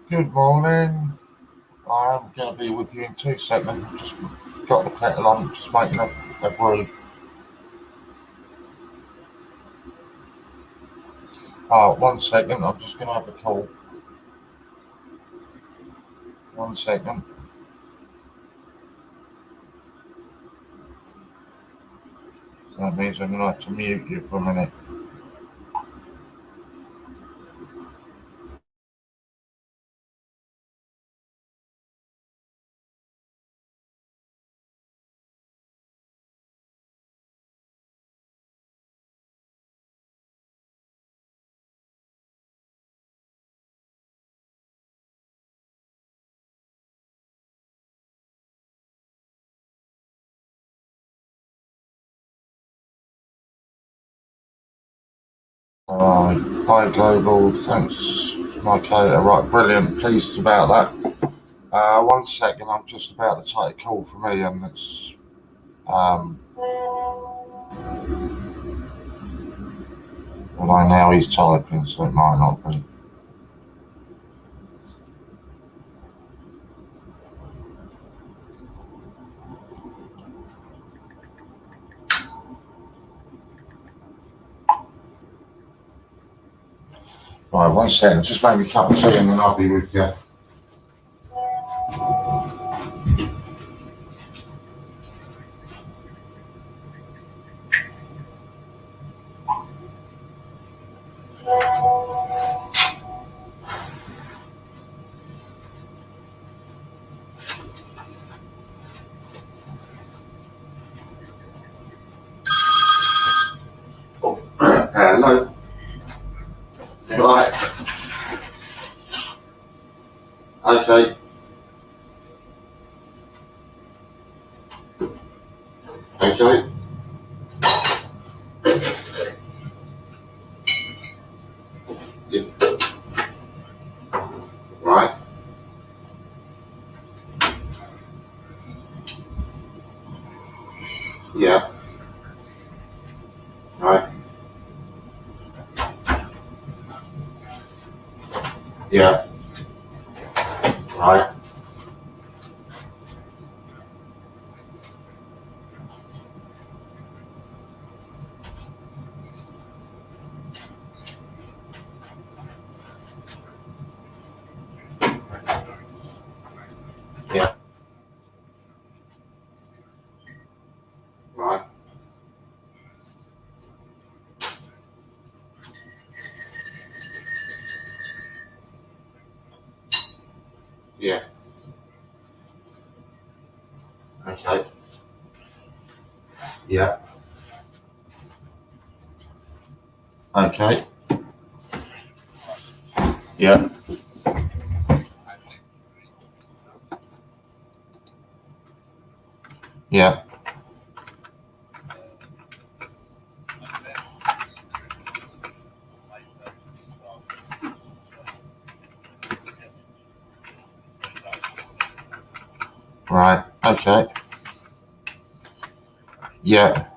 Good morning. I'm going to be with you in 2 seconds. I've just got the kettle on, just making a brew. Oh, 1 second. I'm just going to have a call. 1 second. So that means I'm going to have to mute you for a minute. Alright. Hi, Global. Thanks, Michaela. Right, brilliant. Pleased about that. 1 second. I'm just about to take a call from Ian. It's although now he's typing, so it might not be. Right, 1 second. Just make me a cup of tea and then I'll be with you. Hello. Right. Okay. Okay. Yeah. Right. Yeah. Right. Yeah. Right. Yeah. Right. Yeah. Okay. Yeah. Okay. Yeah. Yeah. Right. Okay. Yeah.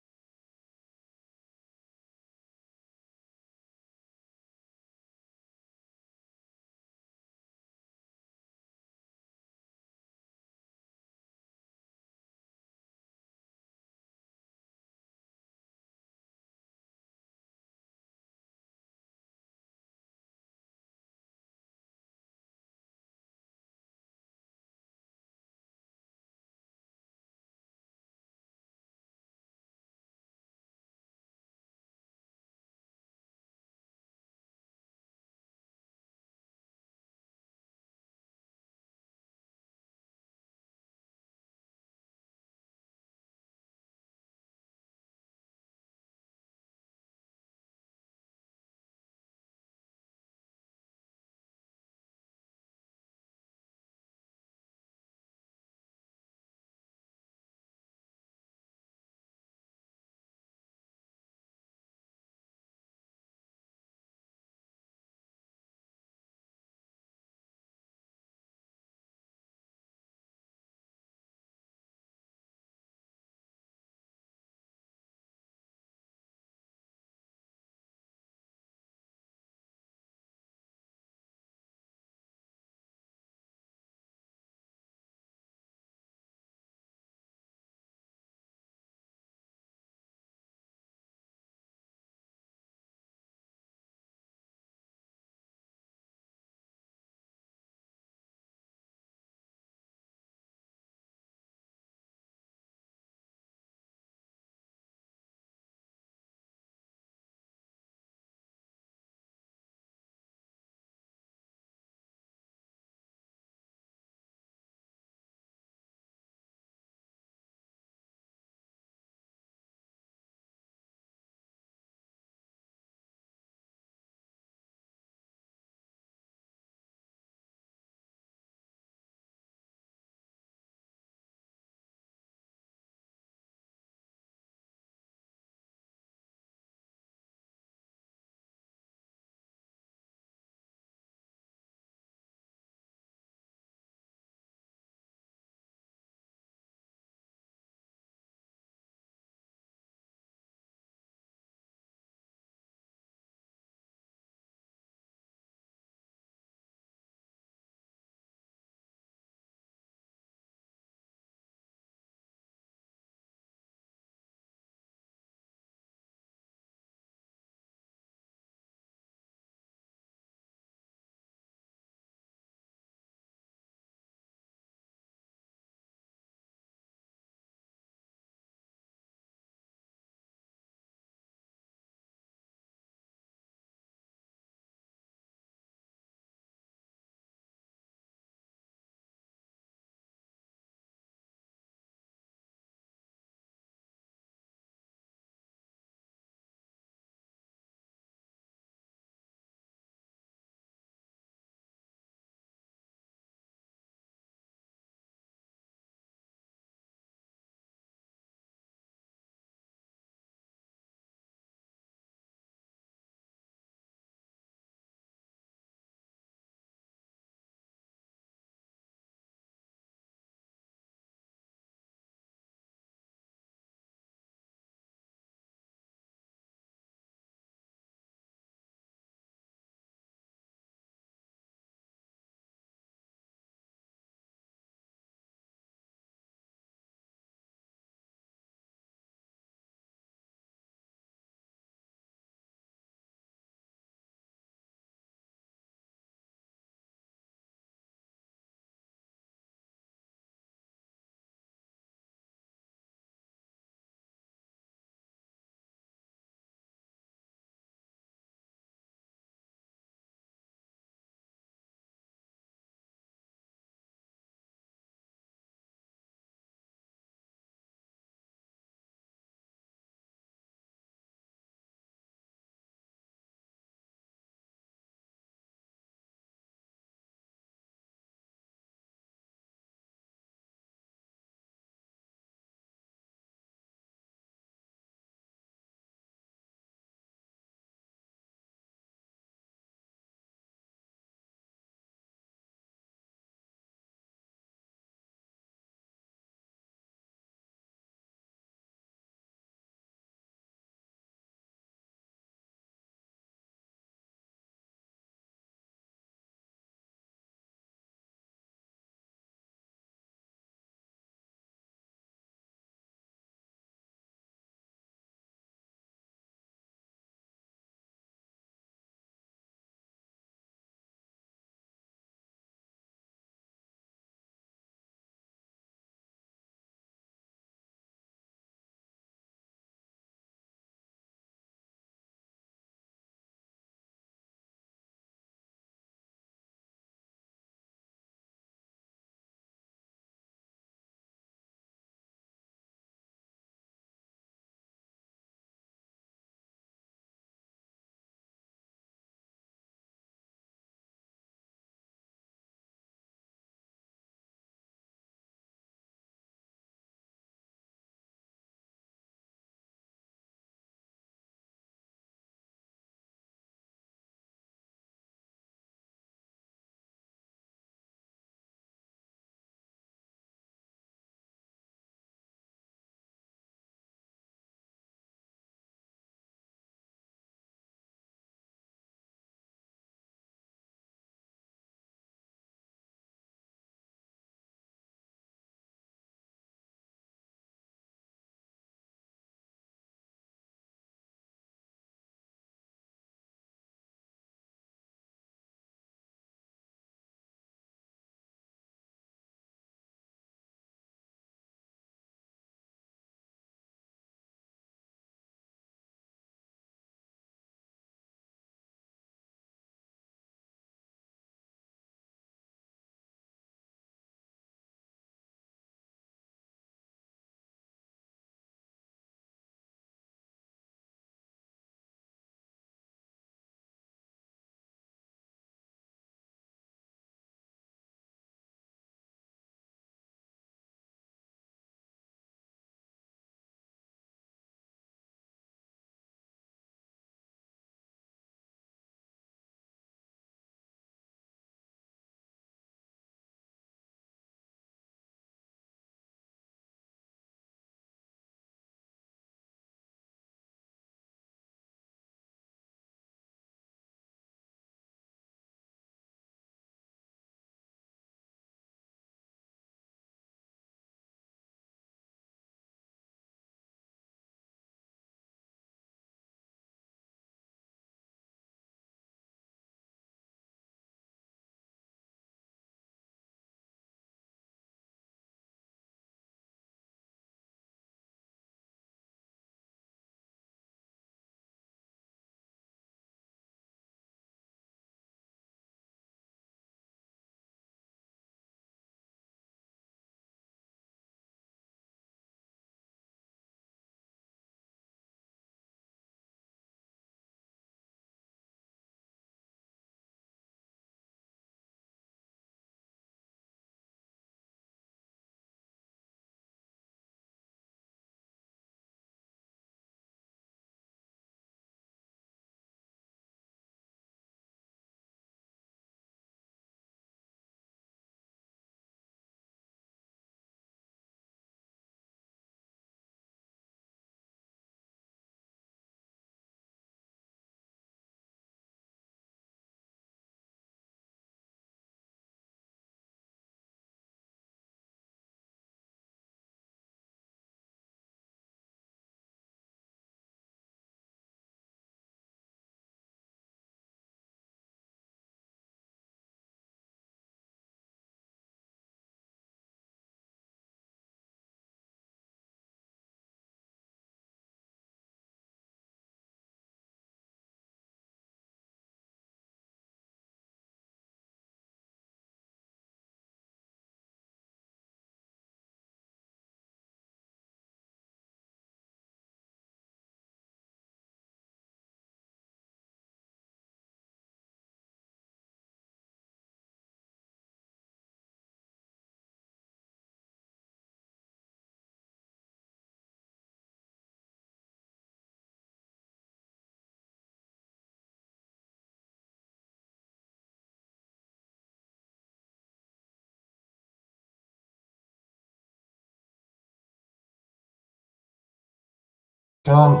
Gone.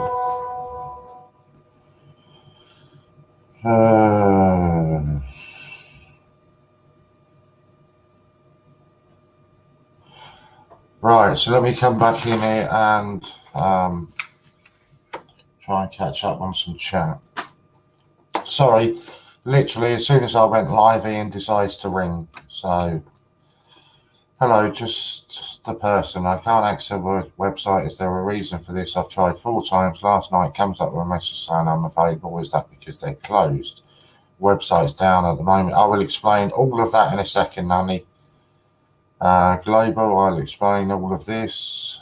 Right, so let me come back in here and try and catch up on some chat. Sorry, literally as soon as I went live, Ian decides to ring. So, hello, just the person. I can't access the website. Is there a reason for this? I've tried 4 times. Last night comes up with a message saying I'm available. Is that because they're closed? Website's down at the moment. I will explain all of that in a second, Nanny. Global, I'll explain all of this.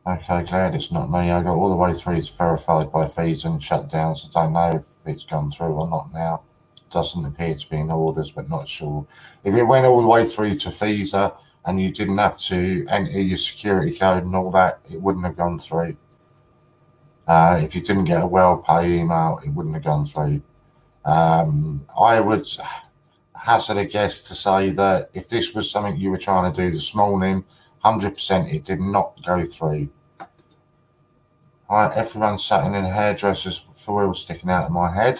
Okay, glad it's not me. I got all the way through to verified by feeds and shut down, so don't know if it's gone through or not now. Doesn't appear to be in orders, but not sure. If it went all the way through to Visa and you didn't have to enter your security code and all that, it wouldn't have gone through. If you didn't get a well-pay email, it wouldn't have gone through. I would hazard a guess to say that if this was something you were trying to do this morning, 100% it did not go through. Right, everyone's sat in hairdressers with wheels sticking out of my head.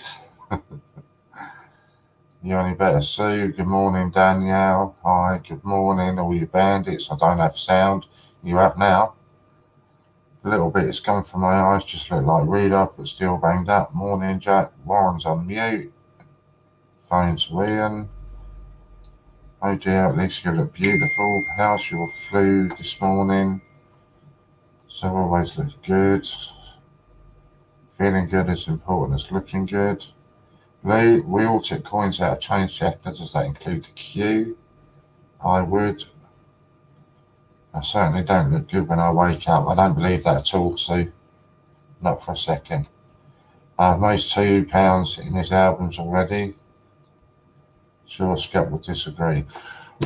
You only better Sue. Good morning, Danielle. Hi, good morning, all you bandits. I don't have sound. You have now. A little bit has gone from my eyes, just look like Rudolph, but still banged up. Morning, Jack. Warren's on mute. Phone to Ian. Oh dear, at least you look beautiful. How's your flu this morning? So always looks good. Feeling good is important as looking good. Lou, we all took coins out of change checkers. Does that include the queue? I would. I certainly don't look good when I wake up. I don't believe that at all, Sue. Not for a second. I've most £2 in his albums already. Sure, Scott will disagree.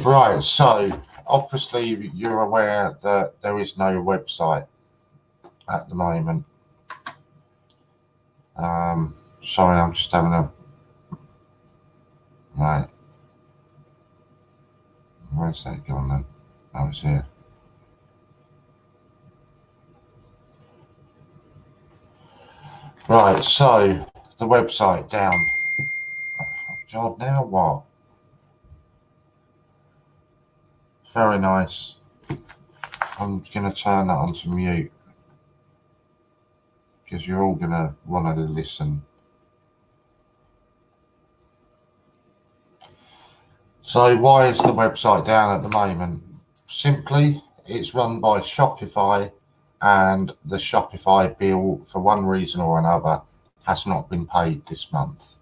Right, so obviously you're aware that there is no website at the moment. Sorry, I'm just having a... Right. Where's that gone then? Oh, it's here. Right, so the website down. Oh, God, now what? Very nice. I'm going to turn that onto mute because you're all going to want to listen. So why is the website down at the moment? Simply, it's run by Shopify, and the Shopify bill, for one reason or another, has not been paid this month.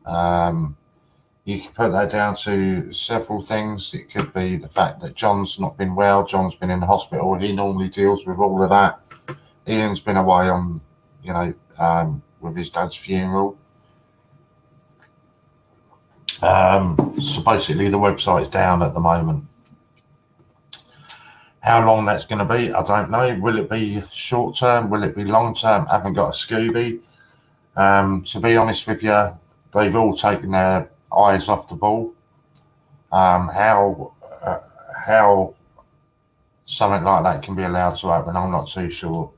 You can put that down to several things. It could be the fact that John's not been well. John's been in the hospital. He normally deals with all of that. Ian's been away on, with his dad's funeral. So basically the website's down at the moment. How long that's going to be, I don't know. Will it be short term? Will it be long term? I haven't got a Scooby. To be honest with you, they've all taken their eyes off the ball. How something like that can be allowed to happen, I'm not too sure.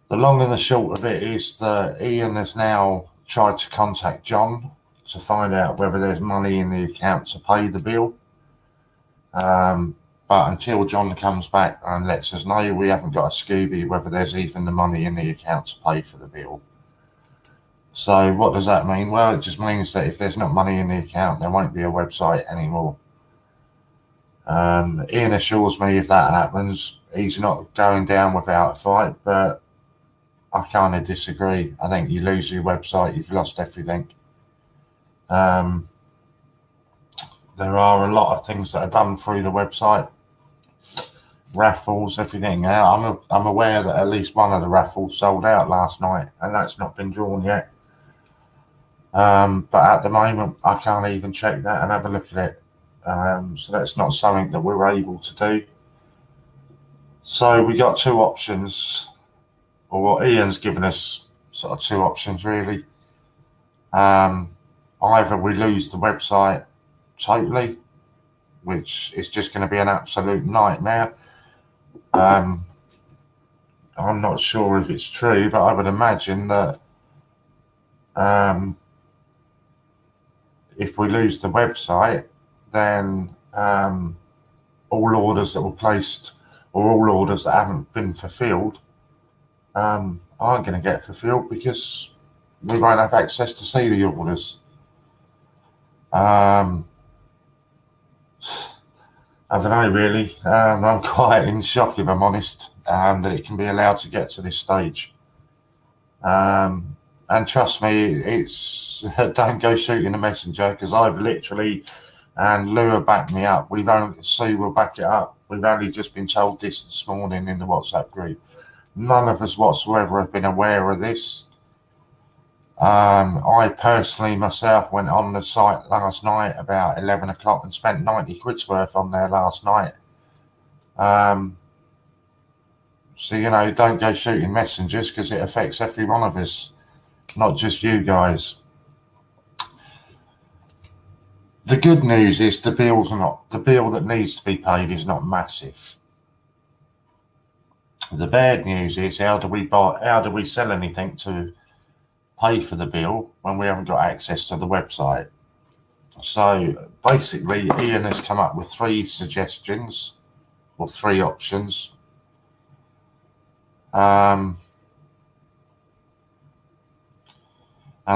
The long and the short of it is that Ian has now tried to contact John to find out whether there's money in the account to pay the bill. But until John comes back and lets us know, we haven't got a Scooby whether there's even the money in the account to pay for the bill. So what does that mean? Well, it just means that if there's not money in the account, there won't be a website anymore. Ian assures me if that happens, he's not going down without a fight, but I kind of disagree. I think you lose your website, you've lost everything. There are a lot of things that are done through the website. Raffles, everything. I'm aware that at least one of the raffles sold out last night, and that's not been drawn yet. But at the moment, I can't even check that and have a look at it. So that's not something that we're able to do. So we got 2 options, or what Ian's given us, sort of 2 options really. Either we lose the website totally, which is just going to be an absolute nightmare, I'm not sure if it's true, but I would imagine that if we lose the website, then all orders that were placed or all orders that haven't been fulfilled aren't going to get fulfilled because we won't have access to see the orders. I don't know, really. I'm quite in shock, if I'm honest, that it can be allowed to get to this stage. And trust me, it's don't go shooting the messenger, because I've literally, and Lou will back me up. Sue will back it up. We've only just been told this morning in the WhatsApp group. None of us whatsoever have been aware of this. I personally myself went on the site last night about 11 o'clock and spent 90 quid's worth on there last night. So, you know, don't go shooting messengers, because it affects every one of us, not just you guys. The good news is the bill that needs to be paid is not massive. The bad news is how do we sell anything to pay for the bill when we haven't got access to the website? So basically, Ian has come up with 3 suggestions or 3 options. And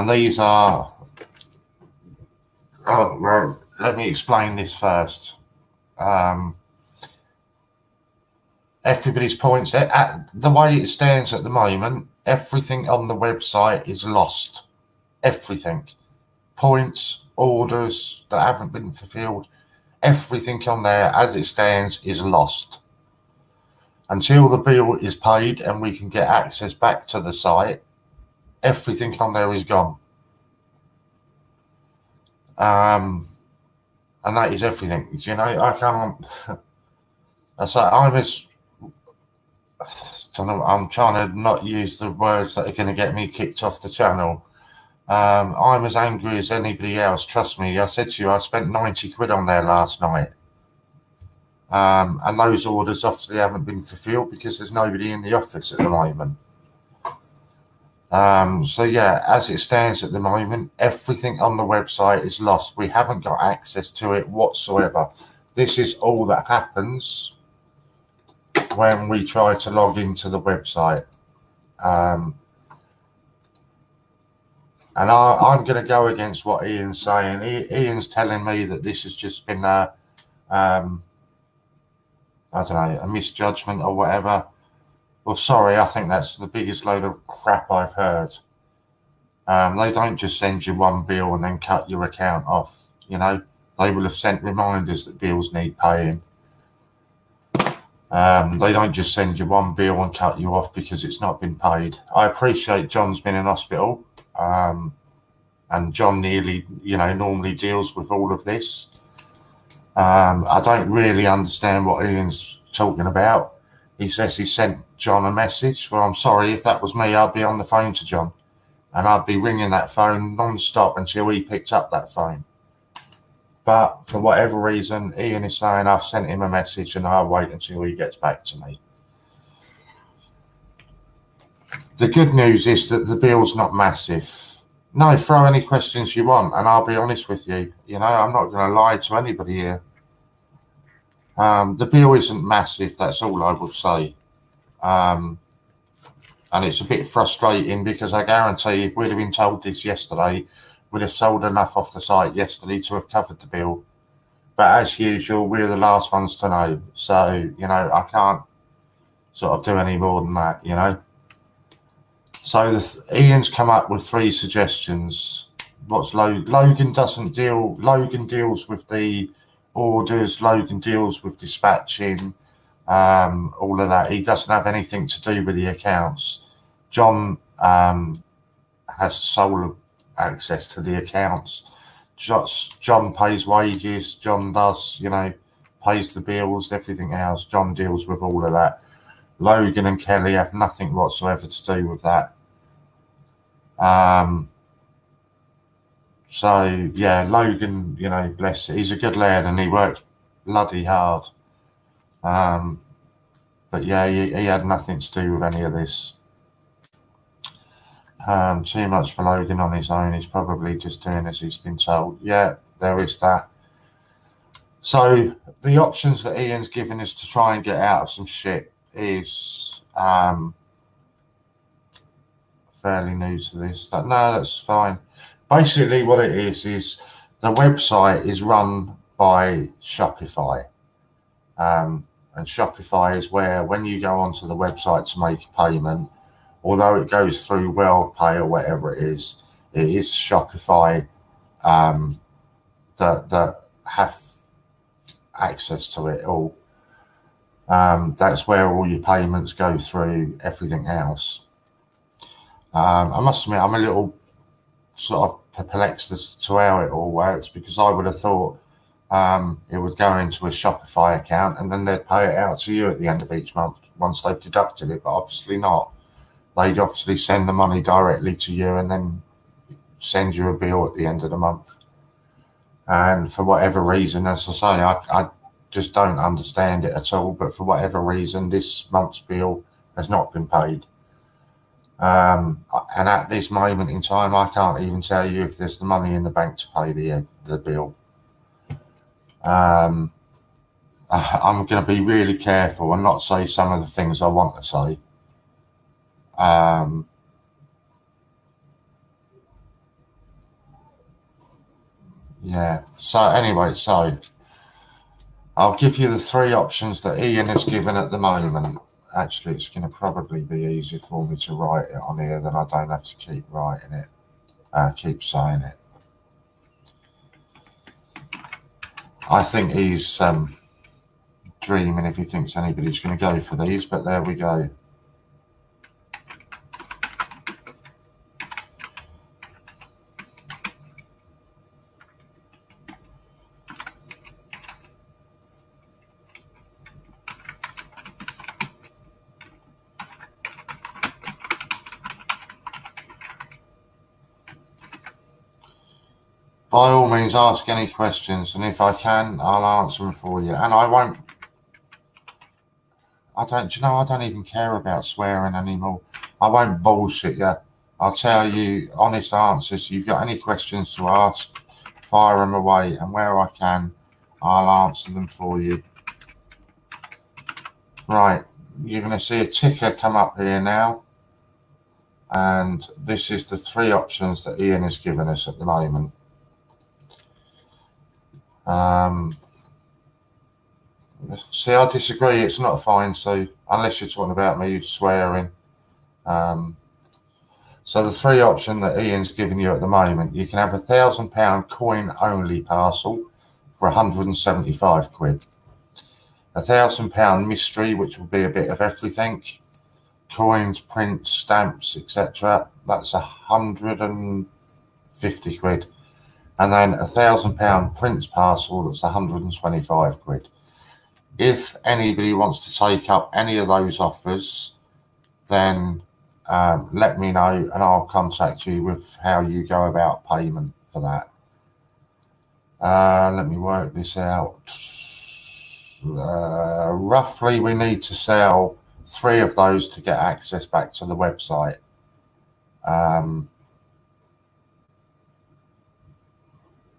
these are, well, let me explain this first. Everybody's points, at the way it stands at the moment, everything on the website is lost. Everything. Points, orders that haven't been fulfilled, everything on there as it stands is lost. Until the bill is paid and we can get access back to the site, everything on there is gone. And that is everything. You know, I can't. I'm trying to not use the words that are going to get me kicked off the channel. I'm as angry as anybody else. Trust me. I said to you, I spent 90 quid on there last night. And those orders obviously haven't been fulfilled because there's nobody in the office at the moment. So yeah, as it stands at the moment, everything on the website is lost. We haven't got access to it whatsoever. This is all that happens when we try to log into the website. And I'm going to go against what Ian's saying. Ian's telling me that this has just been I don't know, a misjudgment or whatever. Well, sorry, I think that's the biggest load of crap I've heard. They don't just send you one bill and then cut your account off. You know, they will have sent reminders that bills need paying. They don't just send you one bill and cut you off because it's not been paid. I appreciate John's been in hospital, and John normally deals with all of this. I don't really understand what Ian's talking about. He says he sent John a message. Well, I'm sorry, if that was me, I'd be on the phone to John, and I'd be ringing that phone non-stop until he picked up that phone. But for whatever reason, Ian is saying I've sent him a message and I'll wait until he gets back to me. The good news is that the bill's not massive. No, throw any questions you want, and I'll be honest with you. You know, I'm not going to lie to anybody here. The bill isn't massive, that's all I would say. And it's a bit frustrating because I guarantee if we'd have been told this yesterday, we'd have sold enough off the site yesterday to have covered the bill. But as usual, we're the last ones to know. So, you know, I can't sort of do any more than that, you know. So Ian's come up with 3 suggestions. What's Logan doesn't deal. Logan deals with the orders. Logan deals with dispatching, all of that. He doesn't have anything to do with the accounts. John has sole access to the accounts. John pays wages. John does, you know, pays the bills, everything else. John deals with all of that. Logan and Kelly have nothing whatsoever to do with that. So yeah, Logan, you know, bless, he's a good lad and he works bloody hard. But yeah, he had nothing to do with any of this. Too much for Logan on his own. He's probably just doing as he's been told. Yeah, there is that. So the options that Ian's given us to try and get out of some shit is fairly new to this. No, that's fine. Basically what it is the website is run by Shopify. And Shopify is where, when you go onto the website to make a payment, although it goes through WorldPay or whatever it is Shopify that have access to it all. That's where all your payments go through, everything else. I must admit, I'm a little sort of perplexed as to how it all works, because I would have thought it would go into a Shopify account and then they'd pay it out to you at the end of each month once they've deducted it, but obviously not. They'd obviously send the money directly to you and then send you a bill at the end of the month. And for whatever reason, as I say, I just don't understand it at all, but for whatever reason, this month's bill has not been paid. And at this moment in time, I can't even tell you if there's the money in the bank to pay the bill. I'm going to be really careful and not say some of the things I want to say. Yeah, so anyway, I'll give you the three options that Ian has given at the moment. Actually, it's going to probably be easier for me to write it on here, then I don't have to keep writing it, keep saying it. I think he's dreaming if he thinks anybody's going to go for these, but there we go. By all means, ask any questions, and if I can, I'll answer them for you. And I won't. I don't even care about swearing anymore. I won't bullshit you. I'll tell you honest answers. If you've got any questions to ask, fire them away, and where I can, I'll answer them for you. Right, you're going to see a ticker come up here now. And this is the three options that Ian has given us at the moment. See, I disagree. It's not fine. So unless you're talking about me swearing. So the three option that Ian's given you at the moment, you can have £1,000 coin only parcel for 175 quid. £1,000 mystery, which will be a bit of everything. Coins, prints, stamps, etc. That's 150 quid. And then £1,000 prints parcel, that's 125 quid. If anybody wants to take up any of those offers, then let me know and I'll contact you with how you go about payment for that. Let me work this out. Roughly, we need to sell 3 of those to get access back to the website.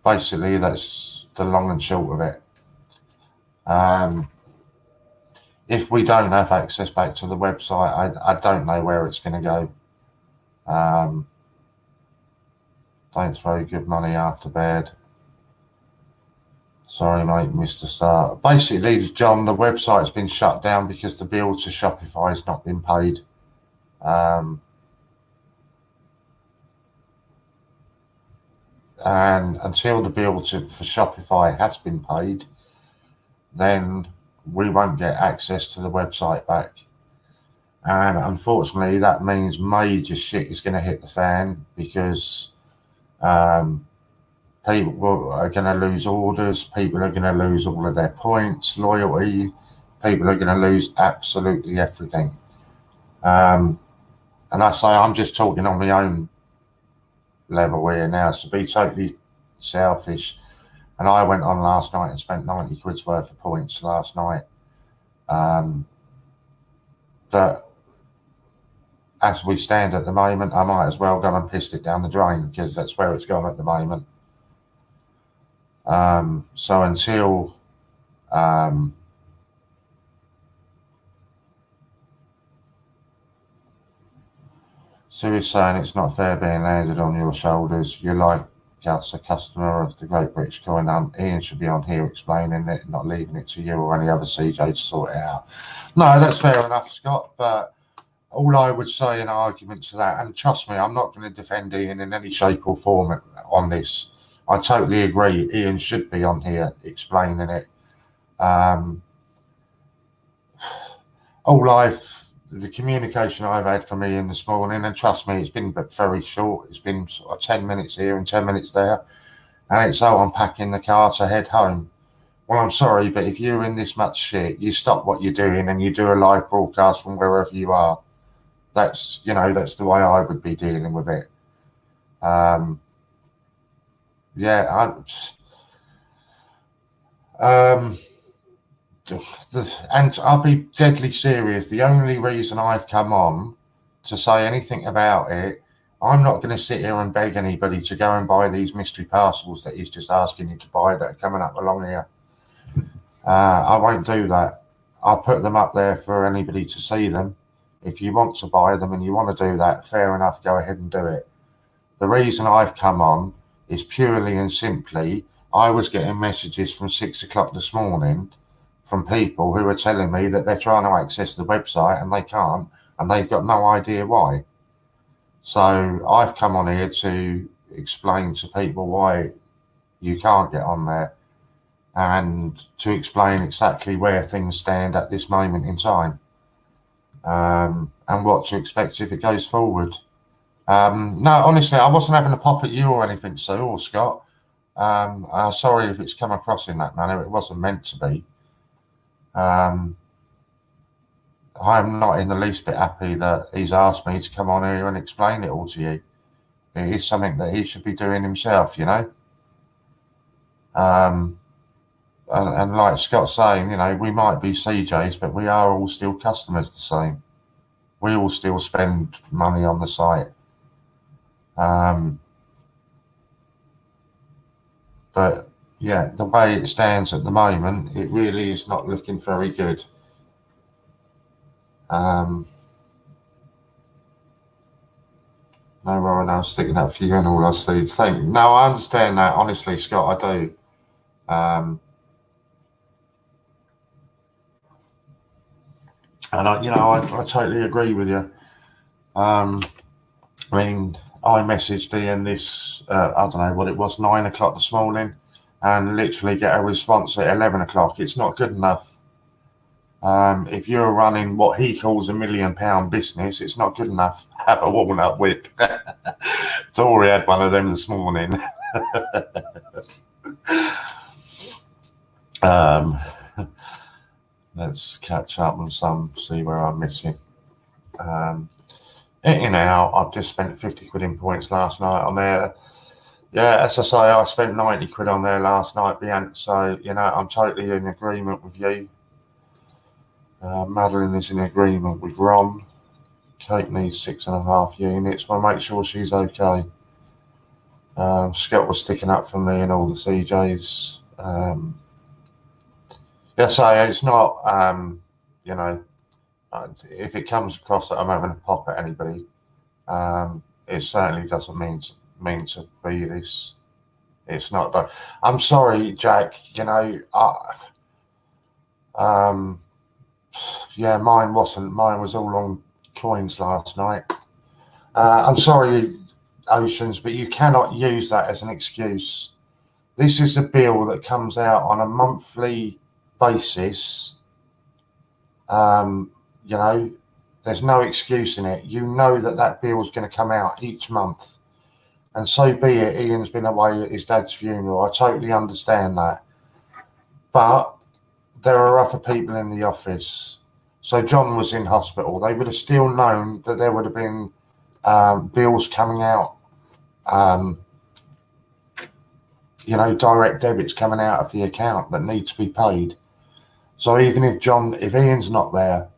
Basically, that's the long and short of it. If we don't have access back to the website, I don't know where it's going to go. Don't throw good money after bad. Sorry, mate, Mr. Star. Basically, John, the website's been shut down because the bill to Shopify has not been paid. And until the bill for Shopify has been paid, then we won't get access to the website back. And unfortunately, that means major shit is going to hit the fan, because people are going to lose orders, people are going to lose all of their points, loyalty, people are going to lose absolutely everything. And I say, I'm just talking on my own level here now, so be totally selfish. And I went on last night and spent 90 quid's worth of points last night. that as we stand at the moment, I might as well go and pissed it down the drain, because that's where it's gone at the moment. So until Sue is saying it's not fair being landed on your shoulders. You're like us, a customer of the Great British Coin Hunt. Ian should be on here explaining it, not leaving it to you or any other CJ to sort it out. No, that's fair enough, Scott, but all I would say in argument to that, and trust me, I'm not going to defend Ian in any shape or form on this. I totally agree. Ian should be on here explaining it. The communication I've had from Ian this morning, and trust me, it's been very short. It's been sort of 10 minutes here and 10 minutes there. And it's, oh, I'm packing the car to head home. Well, I'm sorry, but if you're in this much shit, you stop what you're doing and you do a live broadcast from wherever you are. That's, you know, that's the way I would be dealing with it. And I'll be deadly serious. The only reason I've come on to say anything about it, I'm not going to sit here and beg anybody to go and buy these mystery parcels that he's just asking you to buy that are coming up along here. I won't do that. I'll put them up there for anybody to see them. If you want to buy them and you want to do that, fair enough, go ahead and do it. The reason I've come on is purely and simply, I was getting messages from 6 o'clock this morning from people who are telling me that they're trying to access the website and they can't, and they've got no idea why. So I've come on here to explain to people why you can't get on there, and to explain exactly where things stand at this moment in time, and what to expect if it goes forward. No, honestly, I wasn't having a pop at you or anything, Sue or Scott. Sorry if it's come across in that manner. It wasn't meant to be. I'm not in the least bit happy that he's asked me to come on here and explain it all to you. It is something that he should be doing himself, you know. And like Scott's saying, you know, we might be CJs, but we are all still customers the same. We all still spend money on the site. But yeah, the way it stands at the moment, it really is not looking very good. No, Warren, I'm sticking up for you and all I see. No, I understand that, honestly, Scott, I do. And I totally agree with you. I mean, I messaged Ian this, I don't know what it was, 9 o'clock this morning, and literally get a response at 11 o'clock. It's not good enough. If you're running what he calls £1 million business, it's not good enough. Have a walnut whip. Tori had one of them this morning. Let's catch up on some, see where I'm missing. Anyhow, I've just spent 50 quid in points last night on there. Yeah, as I say, I spent 90 quid on there last night, so, you know, I'm totally in agreement with you. Madeline is in agreement with Ron. Kate needs 6.5 units. Well, make sure she's okay. Scott was sticking up for me and all the CJs. It's not, you know, if it comes across that I'm having a pop at anybody, it certainly doesn't mean to be this. It's not. But I'm sorry, Jack. You know, yeah, mine wasn't. Mine was all on coins last night. I'm sorry, Oceans, but you cannot use that as an excuse. This is a bill that comes out on a monthly basis. You know, there's no excuse in it. You know that bill is going to come out each month. And so be it. Ian's been away at his dad's funeral. I totally understand that. But there are other people in the office. So John was in hospital. They would have still known that there would have been bills coming out, you know, direct debits coming out of the account that need to be paid. So even if Ian's not there,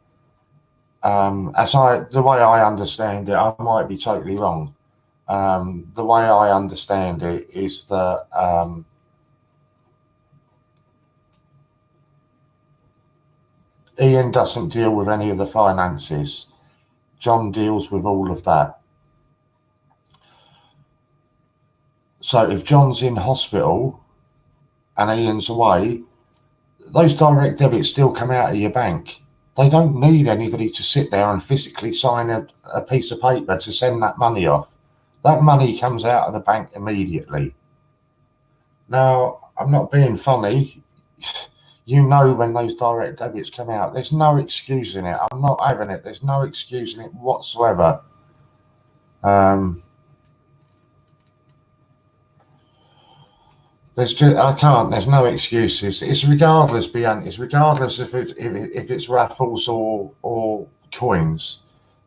the way I understand it, I might be totally wrong. The way I understand it is that Ian doesn't deal with any of the finances. John deals with all of that. So if John's in hospital and Ian's away, those direct debits still come out of your bank. They don't need anybody to sit there and physically sign a piece of paper to send that money off. That money comes out of the bank immediately. Now, I'm not being funny. You know when those direct debits come out, there's no excuse in it. I'm not having it. There's no excuse in it whatsoever. There's no excuses. It's regardless, it's regardless if it's raffles or coins.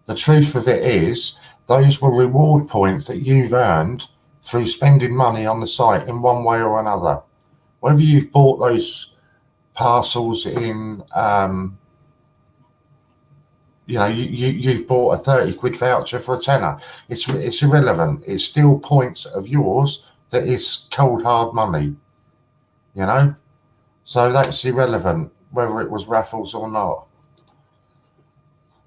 The truth of it is, those were reward points that you've earned through spending money on the site in one way or another. Whether you've bought those parcels in, you've bought a 30 quid voucher for a tenner. It's irrelevant. It's still points of yours that is cold hard money, so that's irrelevant whether it was raffles or not.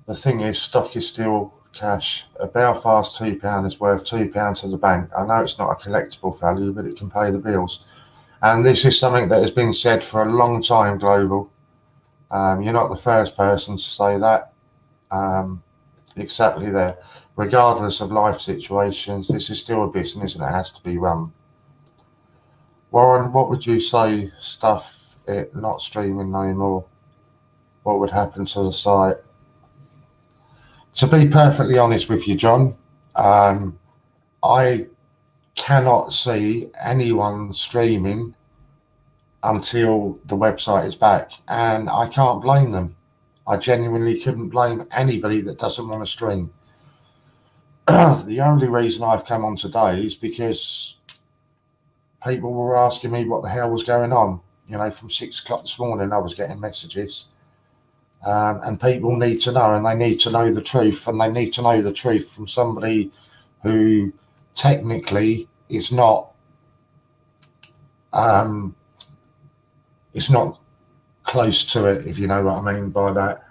The thing is, stock is still cash. A Belfast £2 is worth £2 to the bank. I know it's not a collectible value, but it can pay the bills. And this is something that has been said for a long time, Global. You're not the first person to say that. Exactly there. Regardless of life situations, this is still a business and it has to be run. Warren, what would you say, stuff it not streaming no more? What would happen to the site? To be perfectly honest with you, John, I cannot see anyone streaming until the website is back, and I can't blame them. I genuinely couldn't blame anybody that doesn't want to stream. The only reason I've come on today is because people were asking me what the hell was going on. From 6 o'clock this morning, I was getting messages. And people need to know, and they need to know the truth, and they need to know the truth from somebody who technically is not, it's not close to it, if you know what I mean by that.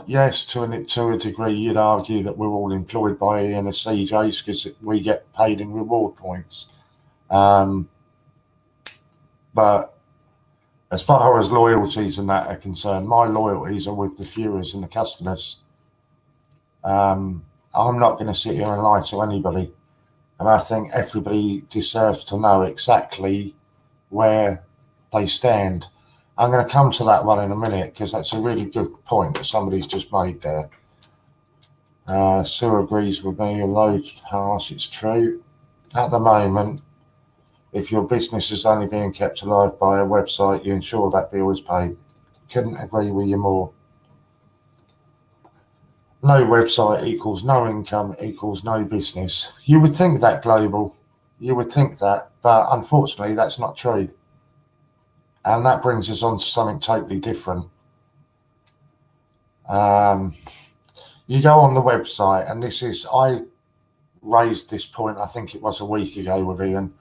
Yes, to a degree, you'd argue that we're all employed by Ian as CJs because we get paid in reward points. But as far as loyalties and that are concerned, my loyalties are with the viewers and the customers. I'm not going to sit here and lie to anybody. And I think everybody deserves to know exactly where they stand. I'm going to come to that one in a minute because that's a really good point that somebody's just made there. Sue agrees with me, although harsh, it's true. At the moment, if your business is only being kept alive by a website, you ensure that bill is paid. Couldn't agree with you more. No website equals no income equals no business. You would think that, Global. You would think that, but unfortunately that's not true. And that brings us on to something totally different. You go on the website, and I raised this point, I think it was a week ago with Ian.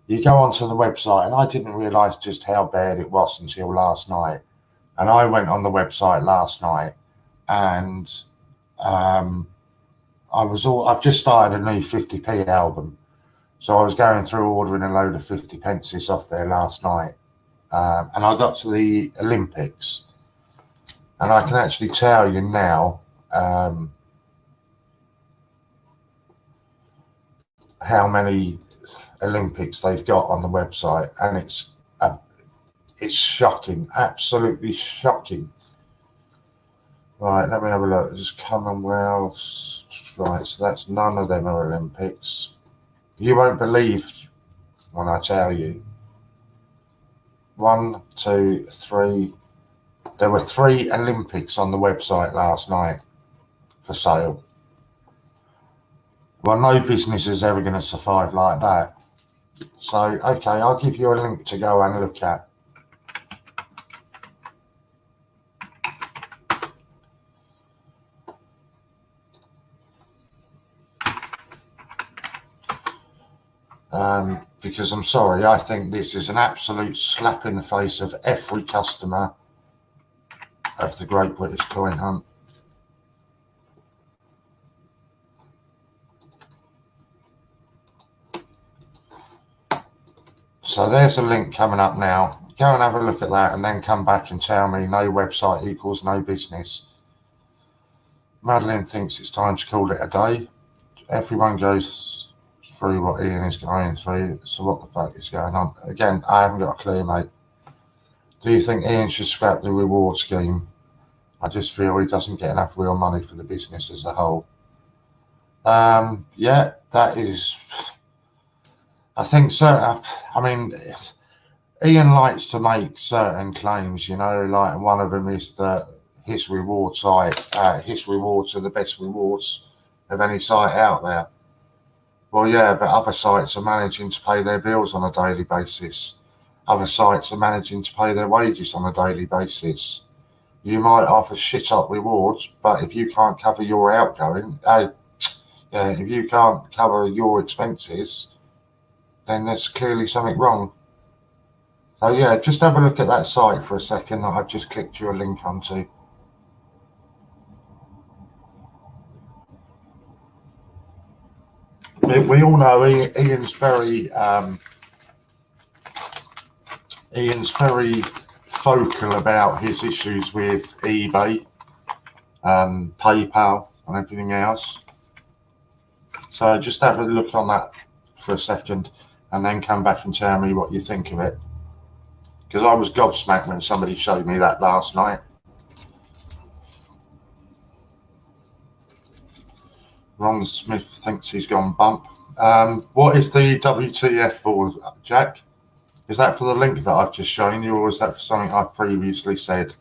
You go onto the website, and I didn't realise just how bad it was until last night. And I went on the website last night, and I've just started a new 50p album. So I was going through ordering a load of 50 pences off there last night. And I got to the Olympics. And I can actually tell you now how many Olympics they've got on the website, and it's shocking, absolutely shocking. Right, let me have a look. There's Commonwealth. Right, so that's none of them are Olympics. You won't believe when I tell you. 1, 2, 3. There were 3 Olympics on the website last night for sale. Well, no business is ever going to survive like that. So, okay, I'll give you a link to go and look at. because I'm sorry, I think this is an absolute slap in the face of every customer of the Great British Coin Hunt. So there's a link coming up now. Go and have a look at that and then come back and tell me no website equals no business. Madeline thinks it's time to call it a day. Everyone goes through what Ian is going through, so what the fuck is going on? Again, I haven't got a clue, mate. Do you think Ian should scrap the reward scheme? I just feel he doesn't get enough real money for the business as a whole. Yeah, that is... I think so. I mean, Ian likes to make certain claims, you know, like one of them is that his reward site, his rewards are the best rewards of any site out there. Well, yeah, but other sites are managing to pay their bills on a daily basis. Other sites are managing to pay their wages on a daily basis. You might offer shit up rewards, but if you can't cover your outgoing, if you can't cover your expenses, then there's clearly something wrong. So yeah, just have a look at that site for a second that I've just clicked your link onto. We all know Ian's very vocal about his issues with eBay and PayPal and everything else. So just have a look on that for a second and then come back and tell me what you think of it. Because I was gobsmacked when somebody showed me that last night. Ron Smith thinks he's gone bump. What is the WTF for, Jack? Is that for the link that I've just shown you, or is that for something I've previously said?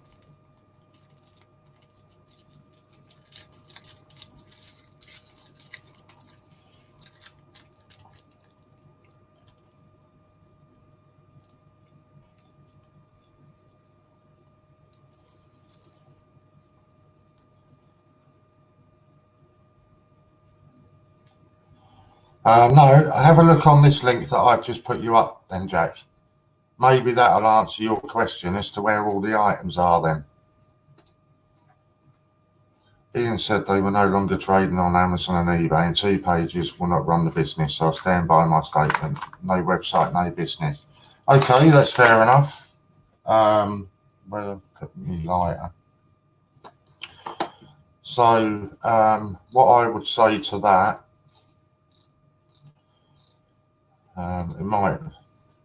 No, have a look on this link that I've just put you up then, Jack. Maybe that'll answer your question as to where all the items are then. Ian said they were no longer trading on Amazon and eBay, and 2 pages will not run the business, so I stand by my statement. No website, no business. Okay, that's fair enough. Well, put me lighter. So, what I would say to that, it might,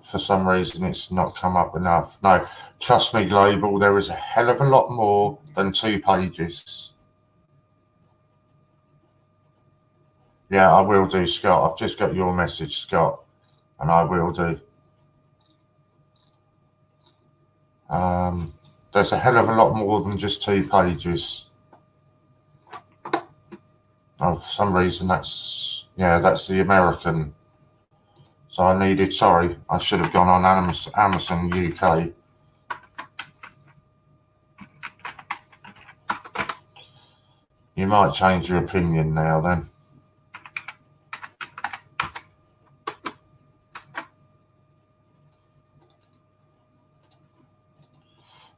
for some reason, it's not come up enough. No, trust me, Global, there is a hell of a lot more than 2 pages. Yeah, I will do, Scott. I've just got your message, Scott, and I will do. There's a hell of a lot more than just 2 pages. Oh, for some reason, that's the American. So I should have gone on Amazon UK. You might change your opinion now then.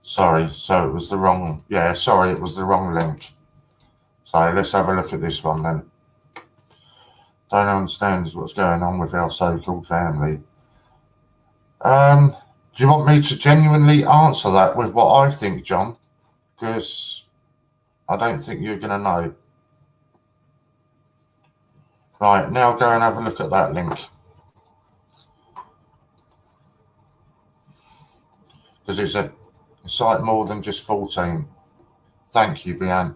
Sorry, so it was the wrong, it was the wrong link. So let's have a look at this one then. Don't understand what's going on with our so-called family. Do you want me to genuinely answer that with what I think, John? Because I don't think you're going to know. Right, now go and have a look at that link. Because it's a site more than just 14. Thank you, Bian.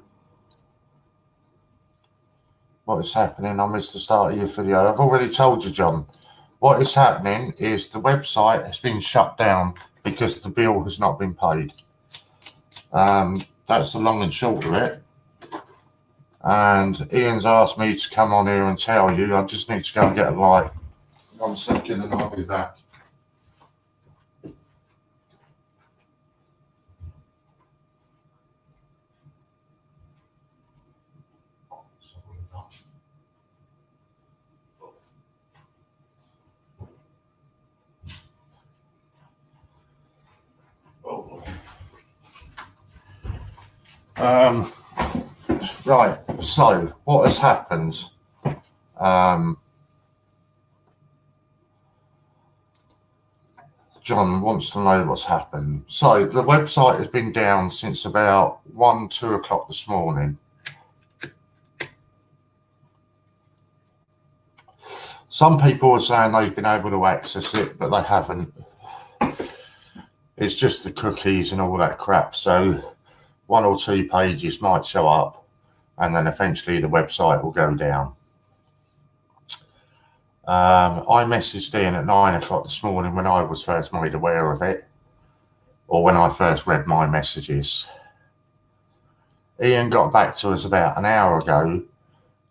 What is happening? I missed the start of your video. I've already told you, John. What is happening is the website has been shut down because the bill has not been paid. That's the long and short of it. And Ian's asked me to come on here and tell you. I just need to go and get a light. 1 second and I'll be back. Right, so what has happened? John wants to know what's happened. So the website has been down since about 2 o'clock this morning. Some people are saying they've been able to access it, but they haven't. It's just the cookies and all that crap. So 1 or 2 pages might show up, and then eventually the website will go down. I messaged Ian at 9 o'clock this morning when I was first made aware of it, or when I first read my messages. Ian got back to us about an hour ago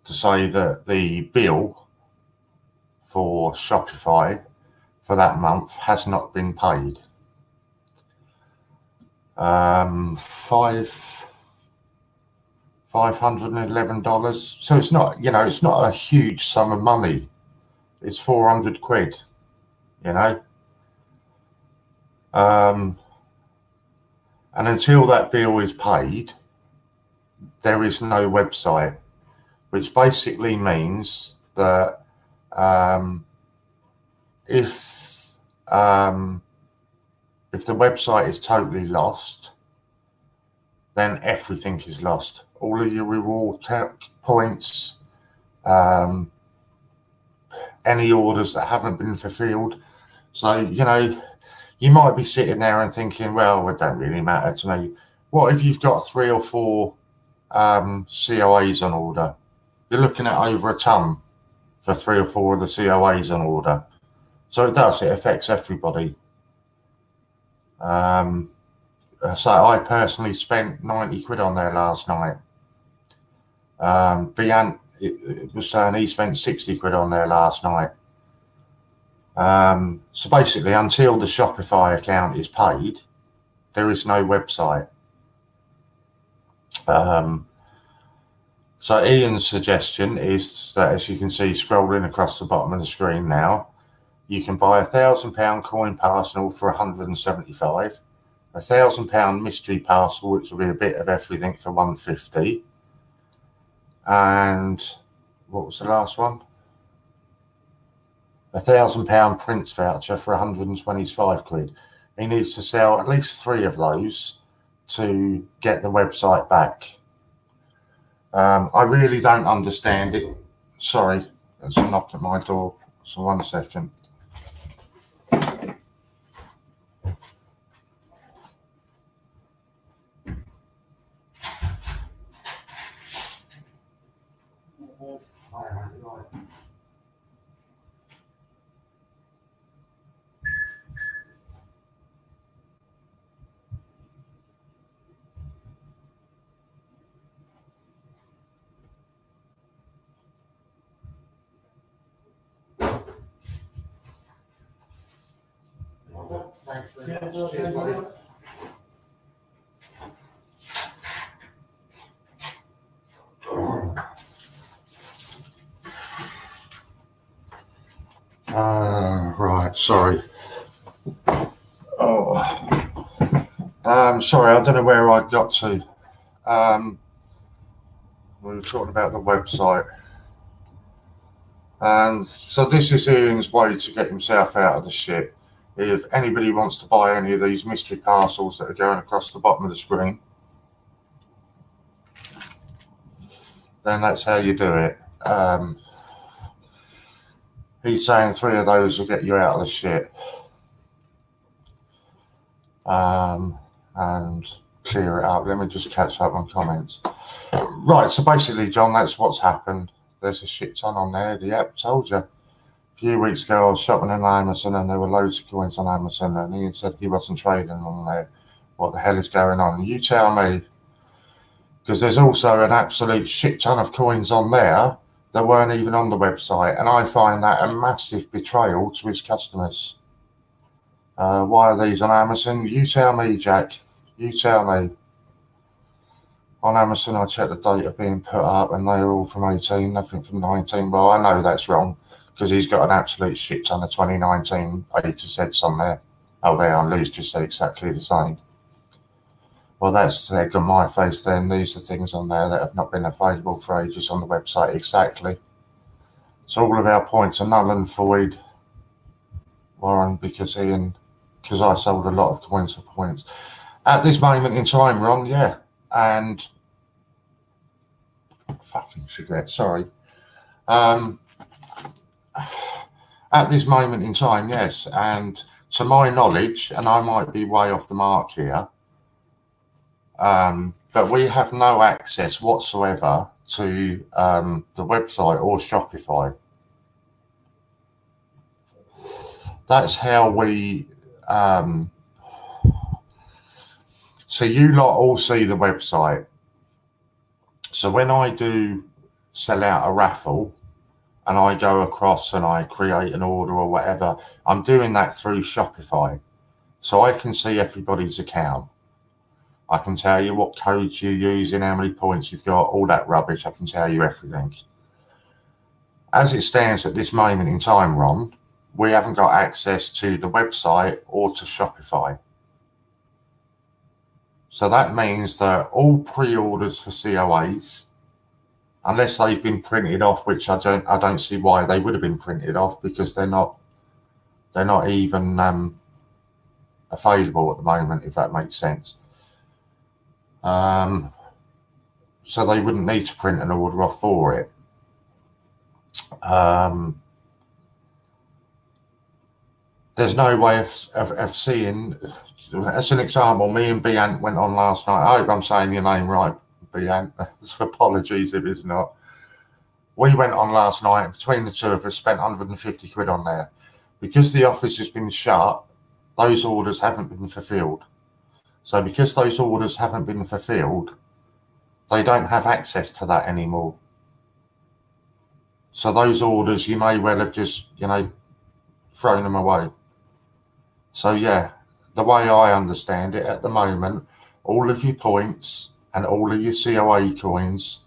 to say that the bill for Shopify for that month has not been paid. $511. So it's not, it's not a huge sum of money. It's 400 quid, And until that bill is paid, there is no website, which basically means that if the website is totally lost, then everything is lost. All of your reward points, any orders that haven't been fulfilled. So, you might be sitting there and thinking, well, it don't really matter to me. What if you've got 3 or 4 COAs on order? You're looking at over a ton for 3 or 4 of the COAs on order. So it affects everybody. So I personally spent 90 quid on there last night. Bian it was saying he spent 60 quid on there last night. So basically, until the Shopify account is paid, there is no website. So Ian's suggestion is that, as you can see scrolling across the bottom of the screen now, you can buy £1,000 coin parcel for 175, £1,000 mystery parcel, which will be a bit of everything, for 150, and what was the last one? £1,000 Prince voucher for 125 quid. He needs to sell at least 3 of those to get the website back. I really don't understand it. Sorry, there's a knock at my door. So 1 second. Thanks very much. Cheers, buddy. Right, sorry. Sorry, I don't know where I got to. We were talking about the website. So this is Ian's way to get himself out of the shit. If anybody wants to buy any of these mystery parcels that are going across the bottom of the screen, then that's how you do it. He's saying 3 of those will get you out of the shit. And clear it up. Let me just catch up on comments. Right, so basically, John, that's what's happened. There's a shit ton on there. Yep, told you. A few weeks ago, I was shopping on Amazon and there were loads of coins on Amazon, and Ian said he wasn't trading on there. What the hell is going on? You tell me. Because there's also an absolute shit ton of coins on there that weren't even on the website, and I find that a massive betrayal to his customers. Why are these on Amazon? You tell me, Jack. You tell me. On Amazon, I checked the date of being put up, and they are all from 18, nothing from 19. Well, I know that's wrong, because he's got an absolute shit ton of 2019 A to Zs on there. Oh, there, Lou's just said exactly the same. Well, that's got my face then. These are things on there that have not been available for ages on the website. Exactly. So all of our points are null and void, Warren, because I sold a lot of coins for points. At this moment in time, Ron, yeah. And fucking cigarette, sorry. At this moment in time, yes. And to my knowledge, and I might be way off the mark here, but we have no access whatsoever to the website or Shopify. That's how we. So you lot all see the website. So when I do sell out a raffle and I go across and I create an order or whatever, I'm doing that through Shopify. So I can see everybody's account. I can tell you what codes you're using, how many points you've got, all that rubbish. I can tell you everything. As it stands at this moment in time, Ron, we haven't got access to the website or to Shopify. So that means that all pre-orders for COAs, unless they've been printed off, which I don't see why they would have been printed off, because they're not even available at the moment, if that makes sense. So they wouldn't need to print an order off for it. There's no way of seeing. As an example, me and B-Ant went on last night. I hope I'm saying your name right, B-Ant. So apologies if it's not. We went on last night, between the two of us, spent 150 quid on there. Because the office has been shut, those orders haven't been fulfilled. So because those orders haven't been fulfilled, they don't have access to that anymore. So those orders, you may well have just, thrown them away. So yeah, the way I understand it at the moment, all of your points and all of your COA coins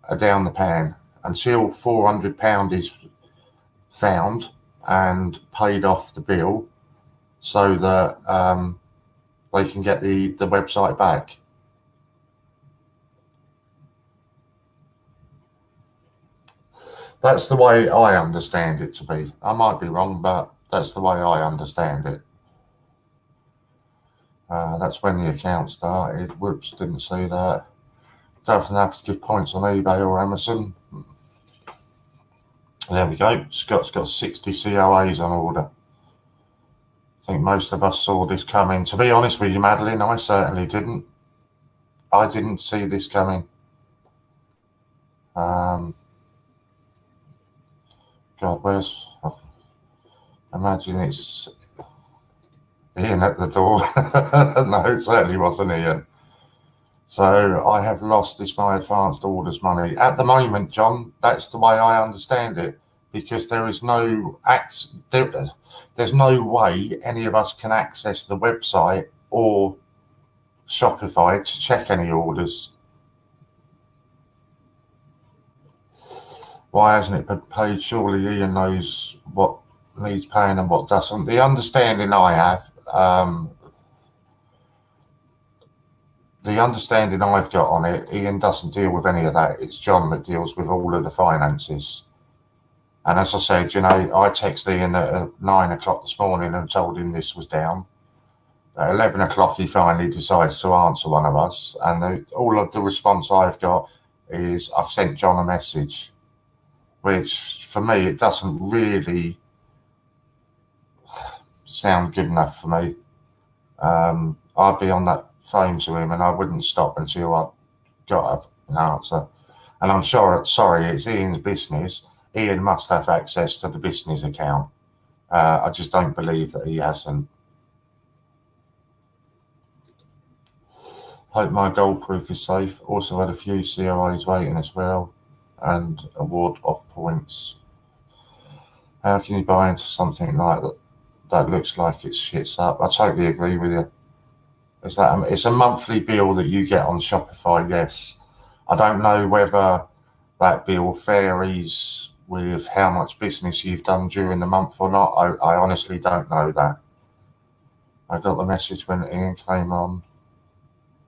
are down the pan until £400 is found and paid off the bill, so that they can get the website back. That's the way I understand it to be. I might be wrong, but that's the way I understand it. That's when the account started. Whoops, didn't see that. Doesn't have to give points on eBay or Amazon. There we go. Scott's got 60 COAs on order. I think most of us saw this coming. To be honest with you, Madeline, I certainly didn't. I didn't see this coming. God, where's... Imagine it's Ian at the door. No, it certainly wasn't Ian. So I have lost my advanced orders money. At the moment, John, that's the way I understand it, because there is no there's no way any of us can access the website or Shopify to check any orders. Why hasn't it been paid? Surely Ian knows what needs paying and what doesn't. The understanding I have, the understanding I've got on it, Ian doesn't deal with any of that. It's John that deals with all of the finances. And as I said, I texted Ian at 9 o'clock this morning and told him this was down. At 11 o'clock, he finally decides to answer one of us. And all of the response I've got is, I've sent John a message, which for me, it doesn't really sound good enough for me. I'd be on that phone to him and I wouldn't stop until I got an answer. And I'm sure, sorry, it's Ian's business. Ian must have access to the business account. I just don't believe that he hasn't. Hope my gold proof is safe. Also had a few COAs waiting as well, and award of points. How can you buy into something like that? That looks like it shits up. I totally agree with you. It's a monthly bill that you get on Shopify, yes. I don't know whether that bill varies with how much business you've done during the month or not. I honestly don't know that. I got the message when Ian came on.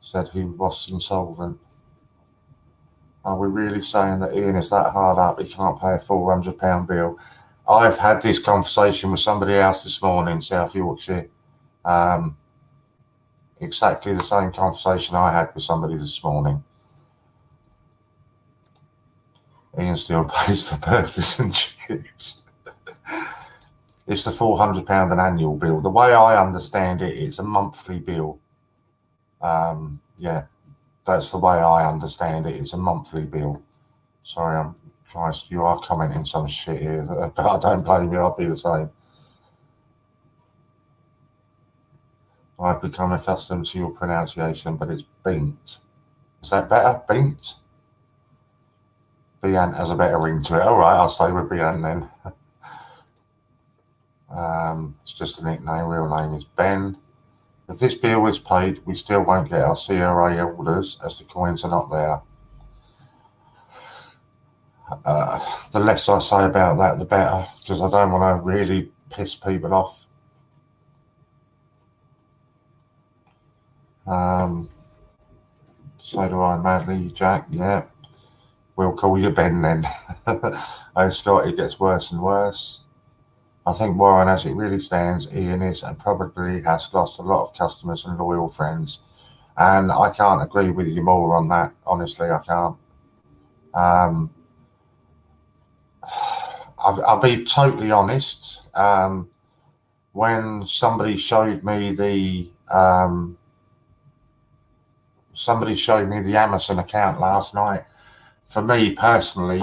said he was insolvent. Are we really saying that Ian is that hard up he can't pay a £400 bill? I've had this conversation with somebody else this morning, South Yorkshire. Exactly the same conversation I had with somebody this morning. Ian still pays for burgers and chips. It's the £400 an annual bill. The way I understand it, it's a monthly bill. Yeah, that's the way I understand it. It's a monthly bill. Sorry, Christ, you are commenting some shit here, but I don't blame you. I'd be the same. I've become accustomed to your pronunciation, but it's Bint. Is that better? Bint? Biant has a better ring to it. All right, I'll stay with Biant then. It's just a nickname. Real name is Ben. If this bill is paid, we still won't get our CRA orders as the coins are not there. The less I say about that, the better, because I don't want to really piss people off. So do I, Madly, Jack. Yeah, we'll call you Ben then. Hey, Scott, it gets worse and worse. I think, Warren, as it really stands, Ian is and probably has lost a lot of customers and loyal friends. And I can't agree with you more on that. Honestly, I can't. I'll be totally honest. When somebody showed me the Amazon account last night, for me personally,